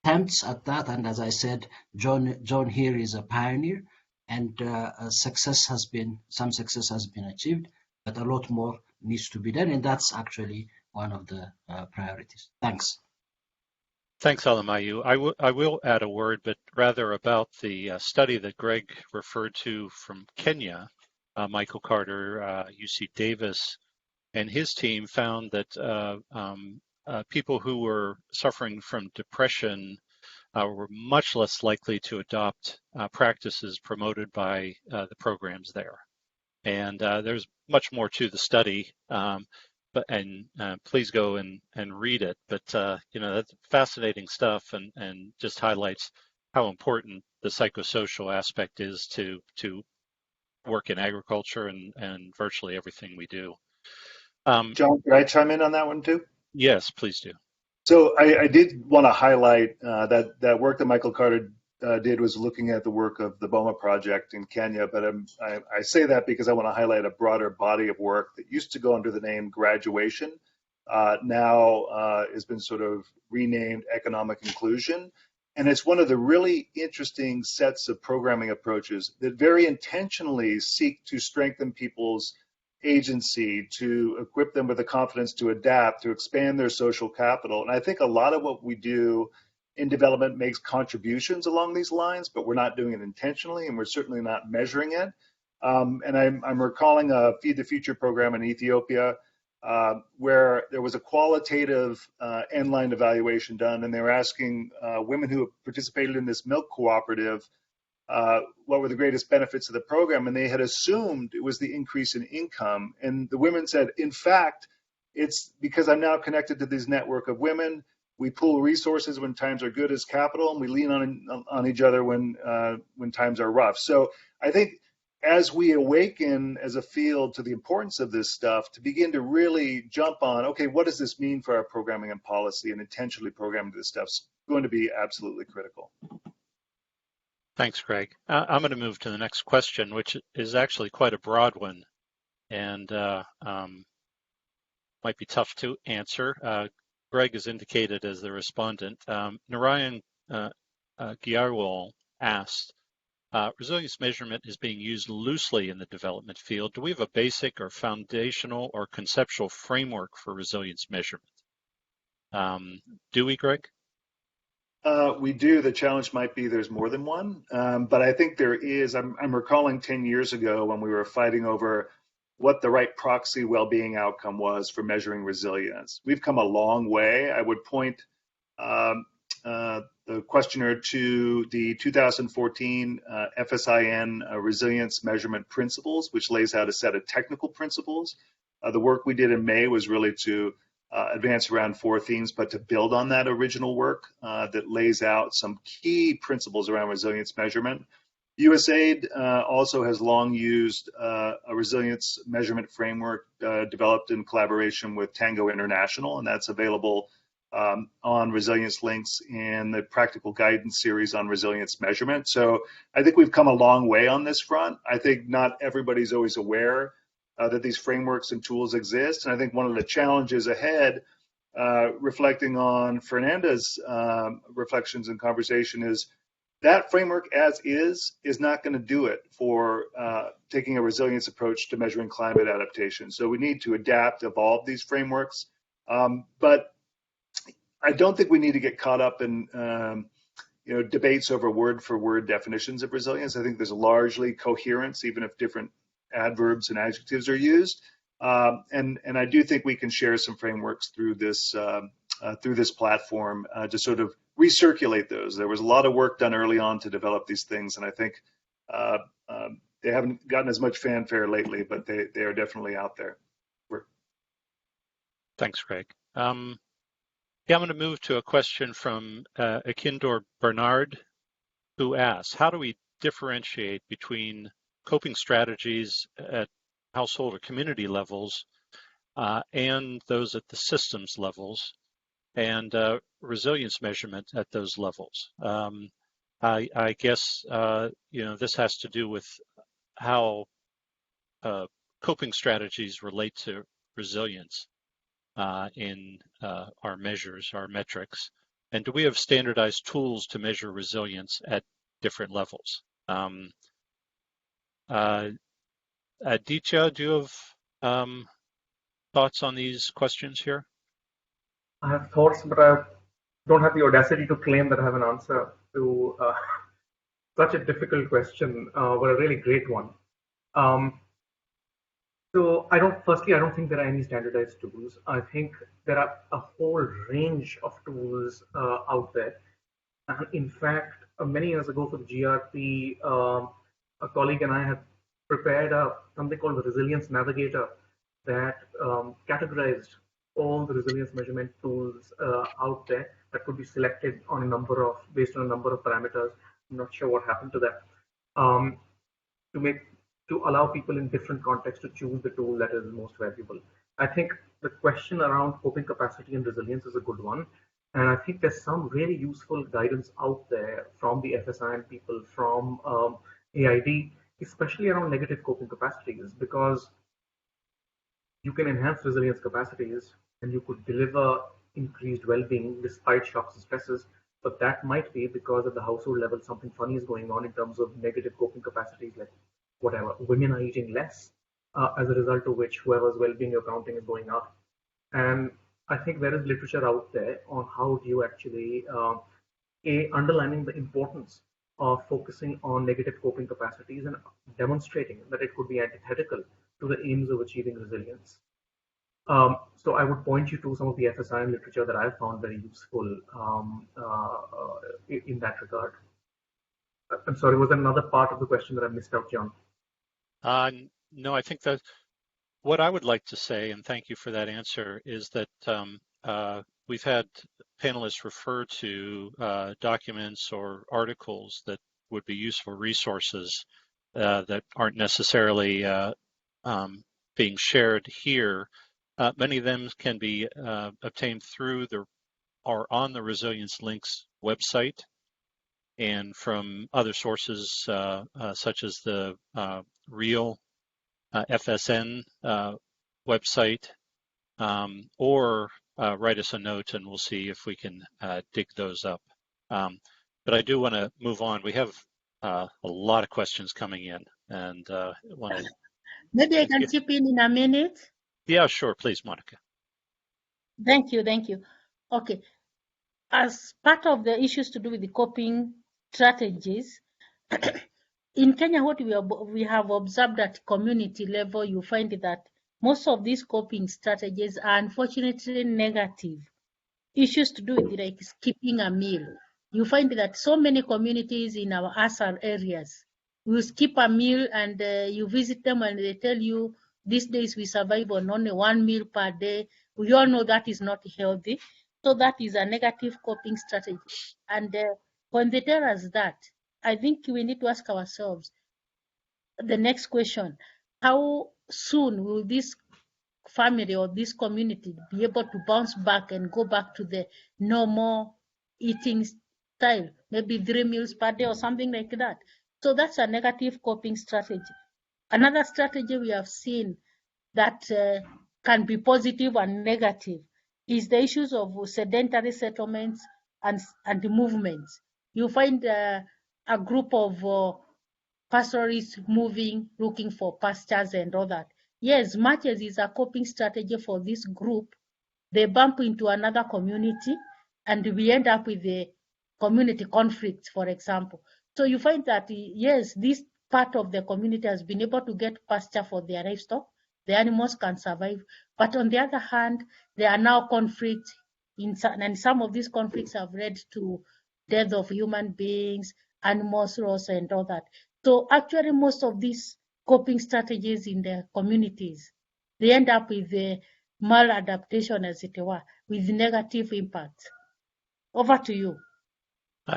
attempts at that, and as I said, John here is a pioneer, and some success has been achieved, but a lot more needs to be done, and that's actually one of the priorities. Thanks. Thanks, Alamayu. I will add a word, but rather about the study that Greg referred to from Kenya. Michael Carter, UC Davis, and his team found that people who were suffering from depression were much less likely to adopt practices promoted by the programs there. And there's much more to the study, but please go and read it. But that's fascinating stuff, and just highlights how important the psychosocial aspect is to work in agriculture and virtually everything we do. John, could I chime in on that one too? Yes, please do. So I did want to highlight that work that Michael Carter did was looking at the work of the BOMA project in Kenya, but I say that because I want to highlight a broader body of work that used to go under the name graduation, now has been sort of renamed economic inclusion. And it's one of the really interesting sets of programming approaches that very intentionally seek to strengthen people's agency, to equip them with the confidence to adapt, to expand their social capital. And I think a lot of what we do in development makes contributions along these lines, but we're not doing it intentionally, and we're certainly not measuring it. And I'm recalling a Feed the Future program in Ethiopia where there was a qualitative end-line evaluation done, and they were asking women who participated in this milk cooperative what were the greatest benefits of the program, and they had assumed it was the increase in income. And the women said, in fact, it's because I'm now connected to this network of women. We pool resources when times are good as capital, and we lean on each other when times are rough. So I think as we awaken as a field to the importance of this stuff, to begin to really jump on, okay, what does this mean for our programming and policy, and intentionally programming this stuff is going to be absolutely critical. Thanks, Greg. I'm going to move to the next question, which is actually quite a broad one and might be tough to answer. Greg is indicated as the respondent. Narayan Gyarwal asked, resilience measurement is being used loosely in the development field. Do we have a basic or foundational or conceptual framework for resilience measurement? Do we, Greg? We do. The challenge might be there's more than one, but I think there is. I'm recalling 10 years ago when we were fighting over what the right proxy well-being outcome was for measuring resilience. We've come a long way. I would point the questioner to the 2014 FSIN resilience measurement principles, which lays out a set of technical principles. The work we did in May was really to advance around 4 themes, but to build on that original work that lays out some key principles around resilience measurement. Usaid also has long used a resilience measurement framework developed in collaboration with Tango International, and that's available on Resilience Links in the Practical Guidance series on resilience measurement. So I think we've come a long way on this front. I think not everybody's always aware that these frameworks and tools exist, and I think one of the challenges ahead, reflecting on Fernanda's reflections and conversation, is that framework as is not going to do it for taking a resilience approach to measuring climate adaptation. So we need to adapt, evolve these frameworks. But I don't think we need to get caught up in debates over word for word definitions of resilience. I think there's largely coherence, even if different adverbs and adjectives are used. And I do think we can share some frameworks through this platform to sort of recirculate those. There was a lot of work done early on to develop these things, and I think they haven't gotten as much fanfare lately, but they are definitely out there. Thanks, Greg. I'm going to move to a question from Akindor Bernard, who asks, how do we differentiate between coping strategies at household or community levels and those at the systems levels, and resilience measurement at those levels? I guess this has to do with how coping strategies relate to resilience in our measures, our metrics, and do we have standardized tools to measure resilience at different levels? Aditya, do you have thoughts on these questions here? I have thoughts, but I don't have the audacity to claim that I have an answer to such a difficult question, but a really great one. So I don't think there are any standardized tools. I think there are a whole range of tools out there. And in fact, many years ago for the GRP, a colleague and I had prepared something called the Resilience Navigator that categorized all the resilience measurement tools out there that could be selected on based on a number of parameters. I'm not sure what happened to that. To allow people in different contexts to choose the tool that is most valuable. I think the question around coping capacity and resilience is a good one. And I think there's some really useful guidance out there from the FSIN people, from AID, especially around negative coping capacities, because you can enhance resilience capacities and you could deliver increased well-being despite shocks and stresses, but that might be because at the household level something funny is going on in terms of negative coping capacities, like whatever, women are eating less, as a result of which whoever's well-being you're counting is going up. And I think there is literature out there on how do you actually, underlining the importance of focusing on negative coping capacities and demonstrating that it could be antithetical to the aims of achieving resilience. So I would point you to some of the FSIM literature that I found very useful in that regard. I'm sorry, was there another part of the question that I missed out, John? No, I think that what I would like to say, and thank you for that answer, is that we've had panelists refer to documents or articles that would be useful resources that aren't necessarily being shared here. Many of them can be obtained through or on the Resilience Links website and from other sources such as the Real FSN website, or write us a note and we'll see if we can dig those up. But I do want to move on. We have a lot of questions coming in, and want to. Maybe I can chip in a minute. Yeah, sure. Please, Monica. Thank you. Okay. As part of the issues to do with the coping strategies, in Kenya, what we have observed at community level, you find that most of these coping strategies are unfortunately negative. Issues to do with like skipping a meal. You find that so many communities in our ASAR areas, you skip a meal and you visit them and they tell you, these days we survive on only one meal per day. We all know that is not healthy. So that is a negative coping strategy. And when they tell us that, I think we need to ask ourselves the next question: how soon will this family or this community be able to bounce back and go back to the normal eating style, maybe 3 meals per day or something like that? So that's a negative coping strategy. Another strategy we have seen that can be positive and negative is the issues of sedentary settlements and the movements. You find a group of pastoralists moving, looking for pastures and all that. Yes, much as is a coping strategy for this group, they bump into another community and we end up with the community conflicts, for example. So you find that, yes, this part of the community has been able to get pasture for their livestock. The animals can survive. But on the other hand, there are now conflicts, and some of these conflicts have led to death of human beings, animals loss, and all that. So actually, most of these coping strategies in the communities, they end up with the maladaptation, as it were, with negative impacts. Over to you.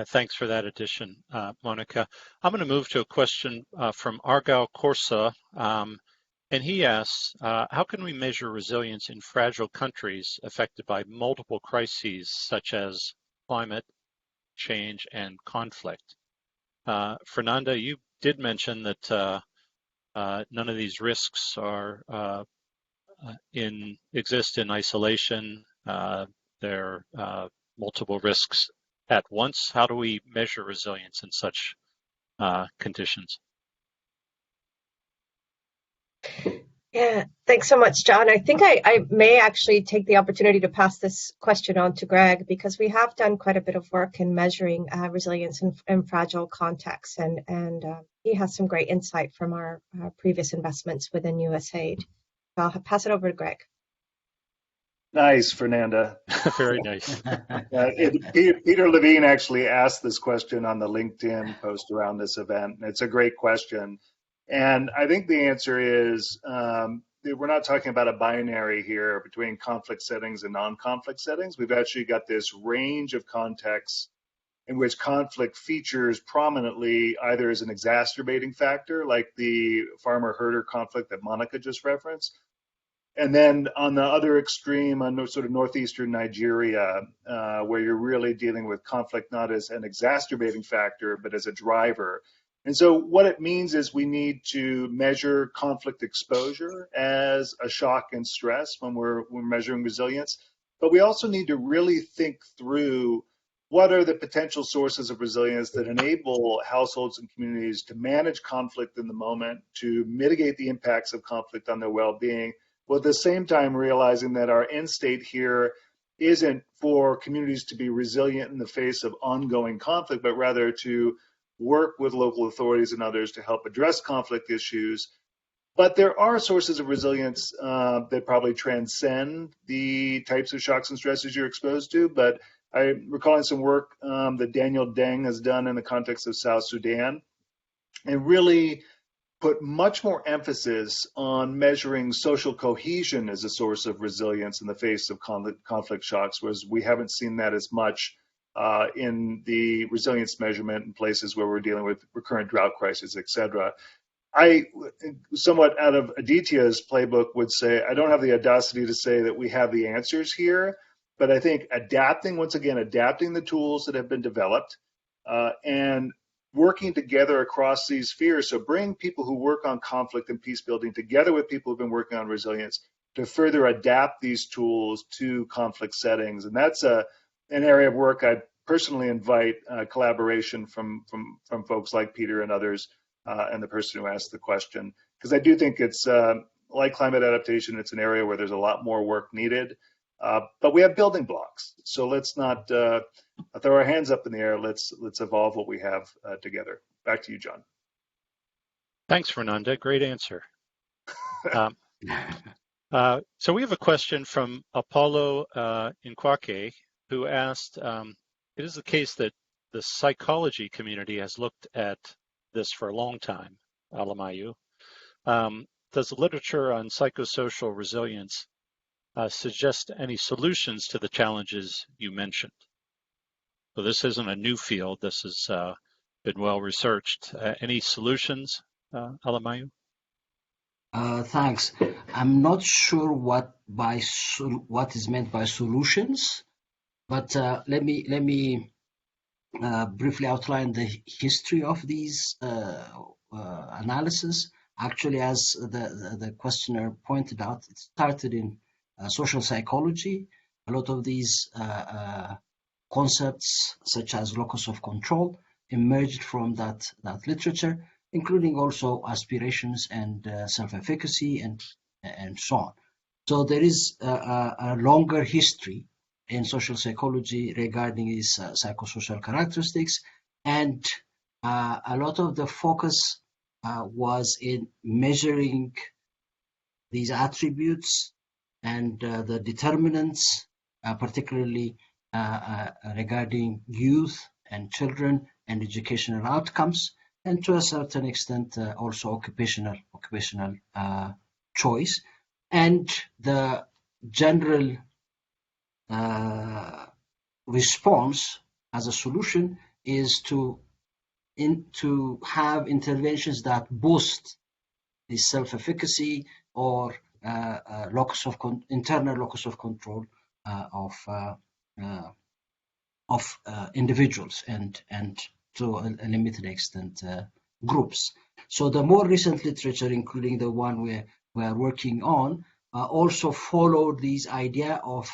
Thanks for that addition, Monica. I'm going to move to a question from Argyle Corsa, and he asks, how can we measure resilience in fragile countries affected by multiple crises such as climate change and conflict? Fernanda, you did mention that none of these risks are exist in isolation. There are multiple risks at once. How do we measure resilience in such conditions? Yeah, thanks so much, John. I think I may actually take the opportunity to pass this question on to Greg, because we have done quite a bit of work in measuring resilience in fragile contexts, and he has some great insight from our previous investments within Usaid. I'll pass it over to Greg. Nice, Fernanda. Very nice. Peter Levine actually asked this question on the LinkedIn post around this event. It's a great question. And I think the answer is we're not talking about a binary here between conflict settings and non-conflict settings. We've actually got this range of contexts in which conflict features prominently either as an exacerbating factor, like the farmer-herder conflict that Monica just referenced, and then on the other extreme, on sort of northeastern Nigeria, where you're really dealing with conflict not as an exacerbating factor, but as a driver. And so what it means is we need to measure conflict exposure as a shock and stress when we're measuring resilience. But we also need to really think through what are the potential sources of resilience that enable households and communities to manage conflict in the moment, to mitigate the impacts of conflict on their well-being, while at the same time realizing that our end state here isn't for communities to be resilient in the face of ongoing conflict, but rather to work with local authorities and others to help address conflict issues But there are sources of resilience that probably transcend the types of shocks and stresses you're exposed to. But I'm recalling some work that Daniel Deng has done in the context of South Sudan, and really put much more emphasis on measuring social cohesion as a source of resilience in the face of conflict shocks, whereas we haven't seen that as much in the resilience measurement in places where we're dealing with recurrent drought crises, et cetera. I, somewhat out of Aditya's playbook, would say I don't have the audacity to say that we have the answers here, but I think adapting the tools that have been developed and working together across these spheres. So bring people who work on conflict and peace building together with people who've been working on resilience to further adapt these tools to conflict settings. And that's an area of work I personally invite collaboration from folks like Peter and others, and the person who asked the question, because I do think it's like climate adaptation, it's an area where there's a lot more work needed, but we have building blocks. So let's not throw our hands up in the air. Let's evolve what we have together. Back to you, John. Thanks, Fernanda. Great answer. So we have a question from Apollo Inkwake, who asked, it is the case that the psychology community has looked at this for a long time, Alamayu. Does the literature on psychosocial resilience suggest any solutions to the challenges you mentioned? So this isn't a new field. This has been well researched. Any solutions, Alamayu? Thanks. I'm not sure what is meant by solutions, but let me briefly outline the history of these analysis. Actually, as the questioner pointed out, it started in social psychology. A lot of these concepts, such as locus of control, emerged from that literature, including also aspirations and self-efficacy and so on. So there is a longer history in social psychology regarding these psychosocial characteristics, and a lot of the focus was in measuring these attributes and the determinants, particularly regarding youth and children and educational outcomes, and to a certain extent also occupational choice. And the general response as a solution is to have interventions that boost the self-efficacy or internal locus of control of individuals and to a limited extent groups. So the more recent literature, including the one we are working on, also followed this idea of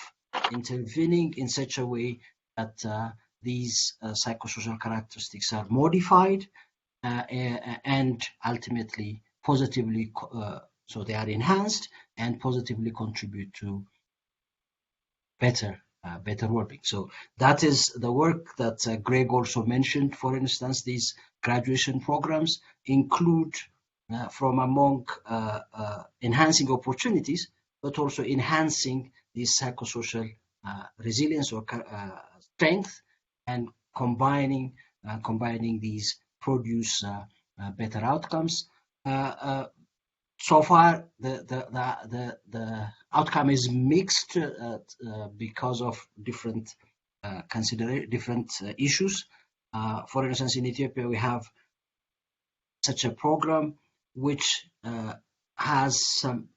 intervening in such a way that these psychosocial characteristics are modified and ultimately positively, so they are enhanced and positively contribute to better well-being. So that is the work that Greg also mentioned. For instance, these graduation programs include from among enhancing opportunities, but also enhancing this psychosocial resilience or strength, and combining these produce better outcomes. So far, the outcome is mixed because of different issues. For instance, in Ethiopia, we have such a program which has some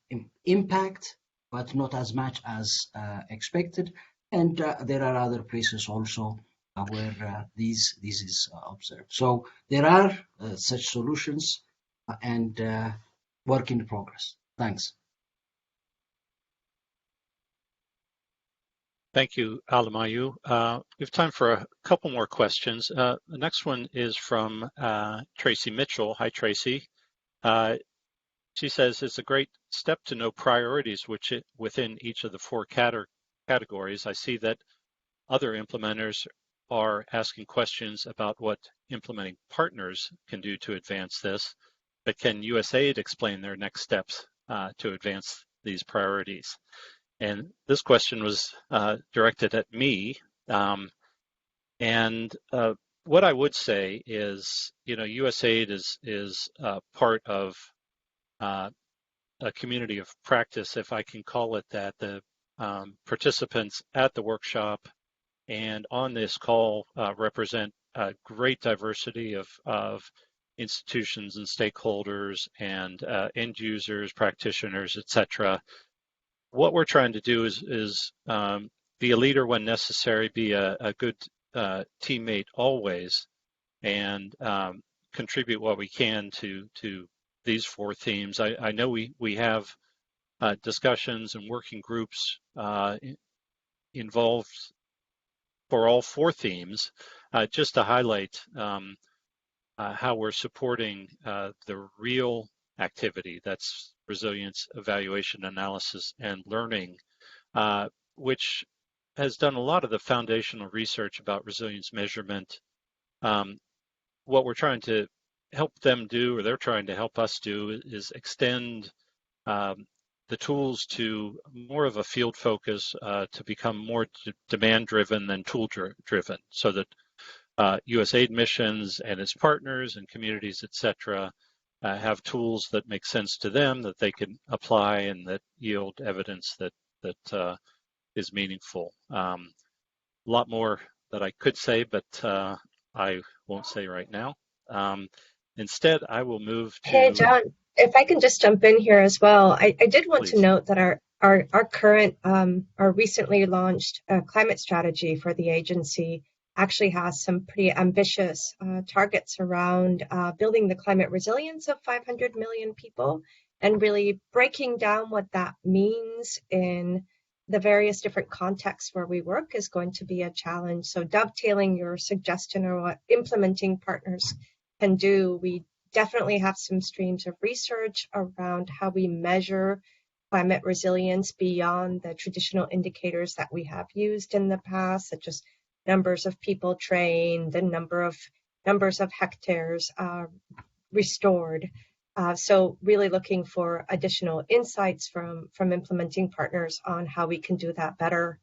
impact, but not as much as expected. And there are other places also where this is observed. So there are such solutions and work in progress. Thanks. Thank you, Alamayu. We have time for a couple more questions. The next one is from Tracy Mitchell. Hi, Tracy. She says, it's a great step to know priorities within each of the four categories. I see that other implementers are asking questions about what implementing partners can do to advance this. but can Usaid explain their next steps to advance these priorities? And this question was directed at me. What I would say is, Usaid is part of a community of practice, if I can call it that. The participants at the workshop and on this call represent a great diversity of institutions and stakeholders and end users, practitioners, etc. What we're trying to do is be a leader when necessary, be a good teammate always, and contribute what we can to these 4 themes. I know we have discussions and working groups involved for all 4 themes, just to highlight how we're supporting the real activity, that's resilience, evaluation, analysis, and learning, which has done a lot of the foundational research about resilience measurement. What we're trying to help them do, or they're trying to help us do, is extend the tools to more of a field focus to become more demand-driven than tool-driven, so that Usaid missions and its partners and communities, etc., have tools that make sense to them, that they can apply and that yield evidence that is meaningful. A lot more that I could say, but I won't say right now. Instead, I will move to... Hey, John, if I can just jump in here as well. I did want to note that our current, our recently launched climate strategy for the agency actually has some pretty ambitious targets around building the climate resilience of 500 million people, and really breaking down what that means in the various different contexts where we work is going to be a challenge. So dovetailing your suggestion or what implementing partners can do, we definitely have some streams of research around how we measure climate resilience beyond the traditional indicators that we have used in the past, such as numbers of people trained and numbers of hectares restored. So really looking for additional insights from implementing partners on how we can do that better,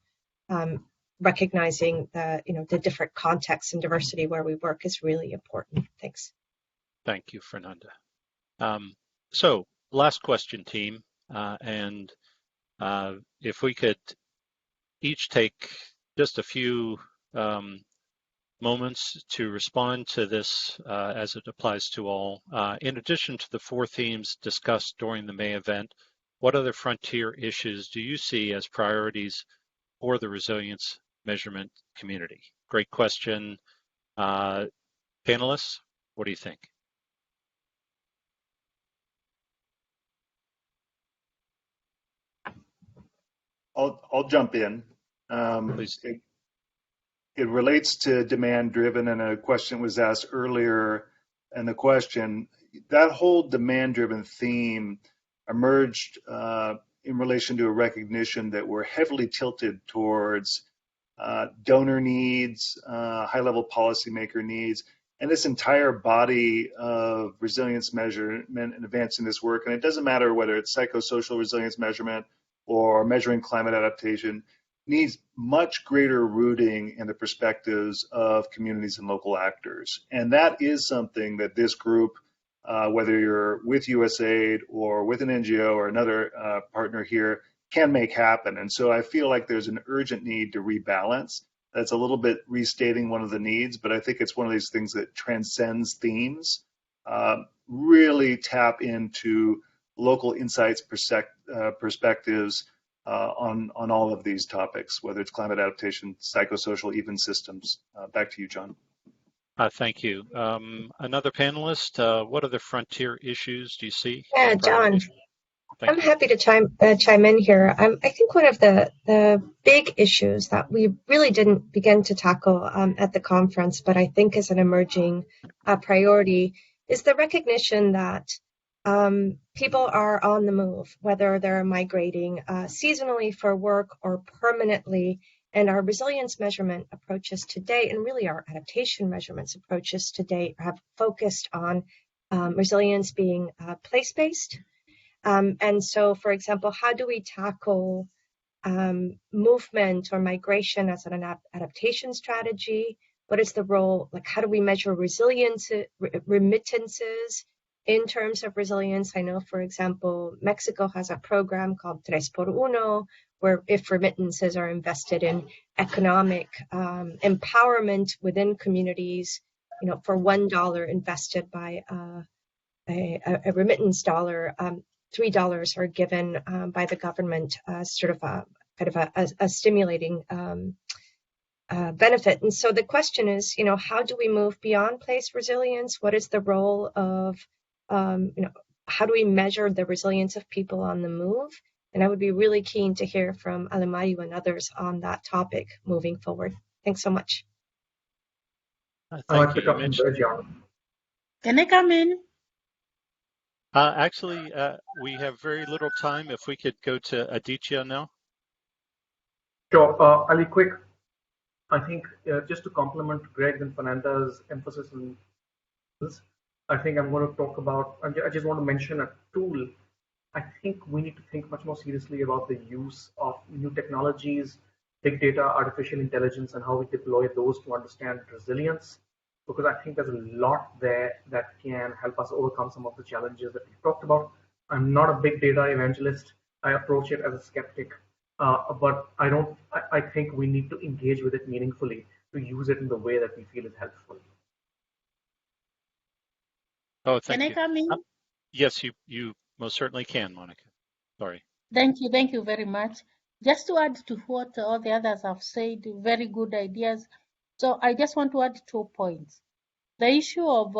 recognizing the different contexts and diversity where we work is really important. Thanks. Thank you, Fernanda. So last question, team, and if we could each take just a few moments to respond to this as it applies to all. In addition to the 4 themes discussed during the May event, what other frontier issues do you see as priorities for the resilience measurement community? Great question. Panelists, what do you think? I'll jump in. Please. It relates to demand-driven, and a question was asked earlier, and the question, that whole demand-driven theme emerged in relation to a recognition that we're heavily tilted towards donor needs, high-level policymaker needs, and this entire body of resilience measurement and advancing this work. And it doesn't matter whether it's psychosocial resilience measurement or measuring climate adaptation, needs much greater rooting in the perspectives of communities and local actors. And that is something that this group, whether you're with Usaid or with an NGO or another partner here, can make happen. And so I feel like there's an urgent need to rebalance. That's a little bit restating one of the needs, but I think it's one of these things that transcends themes, really tap into local insights, perspectives, on all of these topics, whether it's climate adaptation, psychosocial, even systems. Back to you, John. Thank you. Another panelist, what other frontier issues do you see? Yeah, John, I'm happy to chime in here. I think one of the big issues that we really didn't begin to tackle at the conference, but I think is an emerging priority, is the recognition that people are on the move, whether they're migrating seasonally for work or permanently, and our resilience measurement approaches to date, and really our adaptation measurements approaches to date, have focused on resilience being place-based. And so, for example, how do we tackle movement or migration as an adaptation strategy? What is the role, like how do we measure resilience, remittances in terms of resilience? I know, for example, Mexico has a program called Tres por Uno, where if remittances are invested in economic empowerment within communities, for $1 invested by a remittance dollar, $3 are given by the government as sort of a stimulating benefit. And so the question is, how do we move beyond place resilience? What is the role of, how do we measure the resilience of people on the move? And I would be really keen to hear from Alemayu and others on that topic moving forward. Thanks so much. Thank you, Mitch. Can I come in? Actually, we have very little time. If we could go to Aditya now. Sure. I'll be quick. I think just to complement Greg and Fernanda's emphasis on this, I think I'm going to talk about, I just want to mention a tool. I think we need to think much more seriously about the use of new technologies, big data, artificial intelligence, and how we deploy those to understand resilience, because I think there's a lot there that can help us overcome some of the challenges that we've talked about. I'm not a big data evangelist. I approach it as a skeptic. But I think we need to engage with it meaningfully to use it in the way that we feel is helpful. Oh, thank you. Can I come in? Yes, you most certainly can, Monica. Sorry. Thank you very much. Just to add to what all the others have said, very good ideas. So I just want to add 2 points. The issue of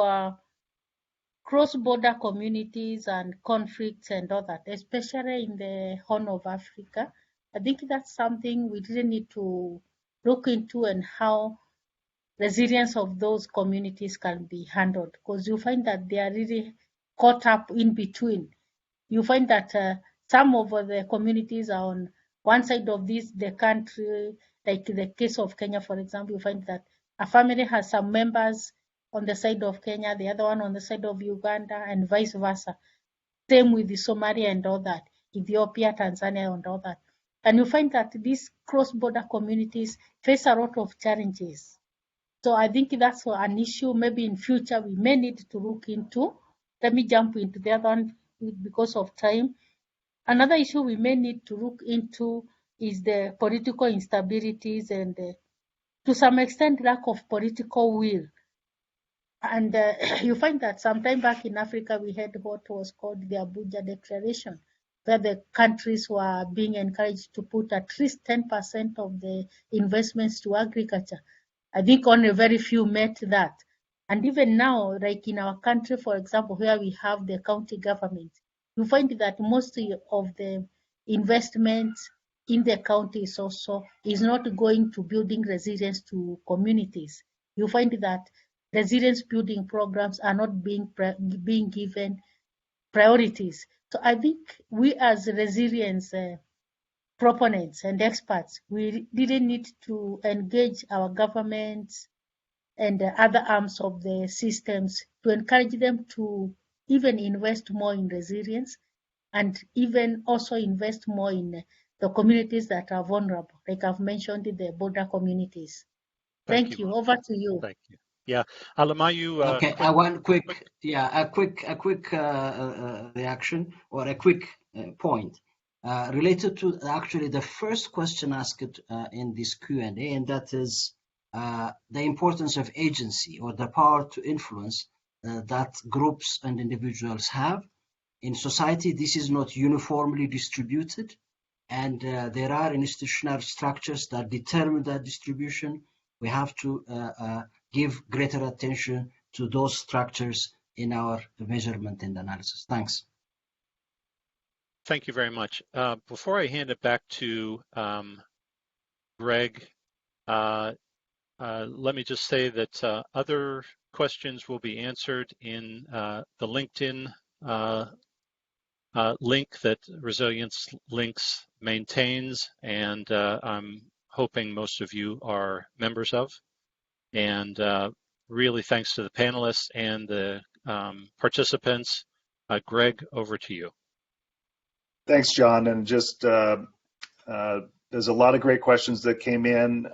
cross-border communities and conflicts and all that, especially in the Horn of Africa, I think that's something we really need to look into, and how resilience of those communities can be handled, because you find that they are really caught up in between. You find that some of the communities are on one side of the country, like the case of Kenya, for example. You find that a family has some members on the side of Kenya, the other one on the side of Uganda, and vice versa. Same with the Somalia and all that, Ethiopia, Tanzania, and all that. And you find that these cross-border communities face a lot of challenges. So I think that's an issue maybe in future we may need to look into. Let me jump into the other one because of time. Another issue we may need to look into is the political instabilities and to some extent lack of political will. And you find that sometime back in Africa we had what was called the Abuja Declaration, where the countries were being encouraged to put at least 10% of the investments to agriculture. I think only very few met that. And even now, like in our country, for example, where we have the county government, you find that most of the investment in the county is not going to building resilience to communities. You find that resilience building programs are not being given priorities. So I think we as resilience proponents and experts, we really need to engage our governments and other arms of the systems to encourage them to even invest more in resilience, and even also invest more in the communities that are vulnerable, like I've mentioned, the border communities. Thank you. Over to you. Thank you. Yeah, Alemayu. Okay, I want a quick reaction, or a quick point related to actually the first question asked in this Q&A, and that is the importance of agency, or the power to influence that groups and individuals have in society. This is not uniformly distributed, and there are institutional structures that determine that distribution. We have to give greater attention to those structures in our measurement and analysis. Thanks. Thank you very much. Before I hand it back to Greg, let me just say that other questions will be answered in the LinkedIn link that Resilience Links maintains, and I'm hoping most of you are members of. And really thanks to the panelists and the participants. Greg, over to you. Thanks, John. And just there's a lot of great questions that came in.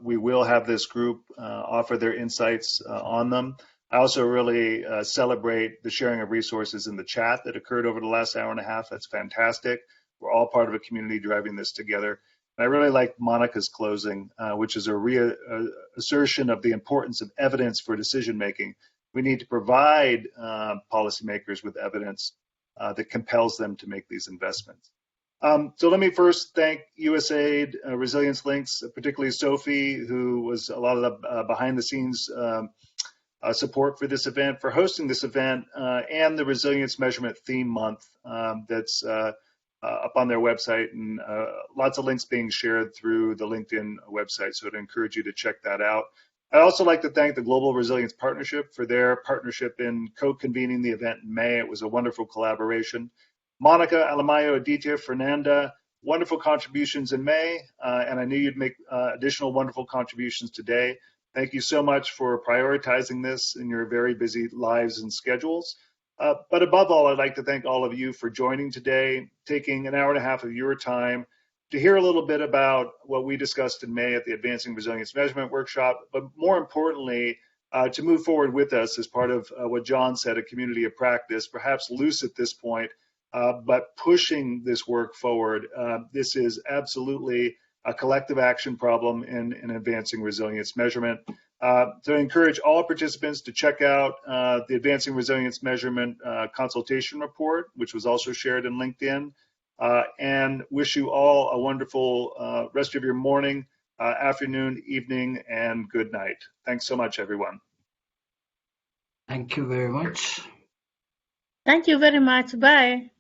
We will have this group offer their insights on them. I also really celebrate the sharing of resources in the chat that occurred over the last hour and a half. That's fantastic. We're all part of a community driving this together. And I really like Monica's closing, which is a reassertion of the importance of evidence for decision making. We need to provide policymakers with evidence that compels them to make these investments. So let me first thank Usaid, Resilience Links, particularly Sophie, who was a lot of the behind the scenes support for this event, for hosting this event, and the Resilience Measurement Theme Month that's up on their website, and lots of links being shared through the LinkedIn website. So I'd encourage you to check that out. I'd also like to thank the Global Resilience Partnership for their partnership in co-convening the event in May. It was a wonderful collaboration. Monica, Alamayo, Aditya, Fernanda, wonderful contributions in May, and I knew you'd make additional wonderful contributions today. Thank you so much for prioritizing this in your very busy lives and schedules. But above all, I'd like to thank all of you for joining today, taking an hour and a half of your time to hear a little bit about what we discussed in May at the Advancing Resilience Measurement Workshop, but more importantly, to move forward with us as part of what John said, a community of practice, perhaps loose at this point, but pushing this work forward. This is absolutely a collective action problem in advancing resilience measurement. So I encourage all participants to check out the Advancing Resilience Measurement Consultation report, which was also shared in LinkedIn, and wish you all a wonderful rest of your morning, afternoon, evening, and good night. Thanks so much, everyone. Thank you very much. Thank you very much. Bye.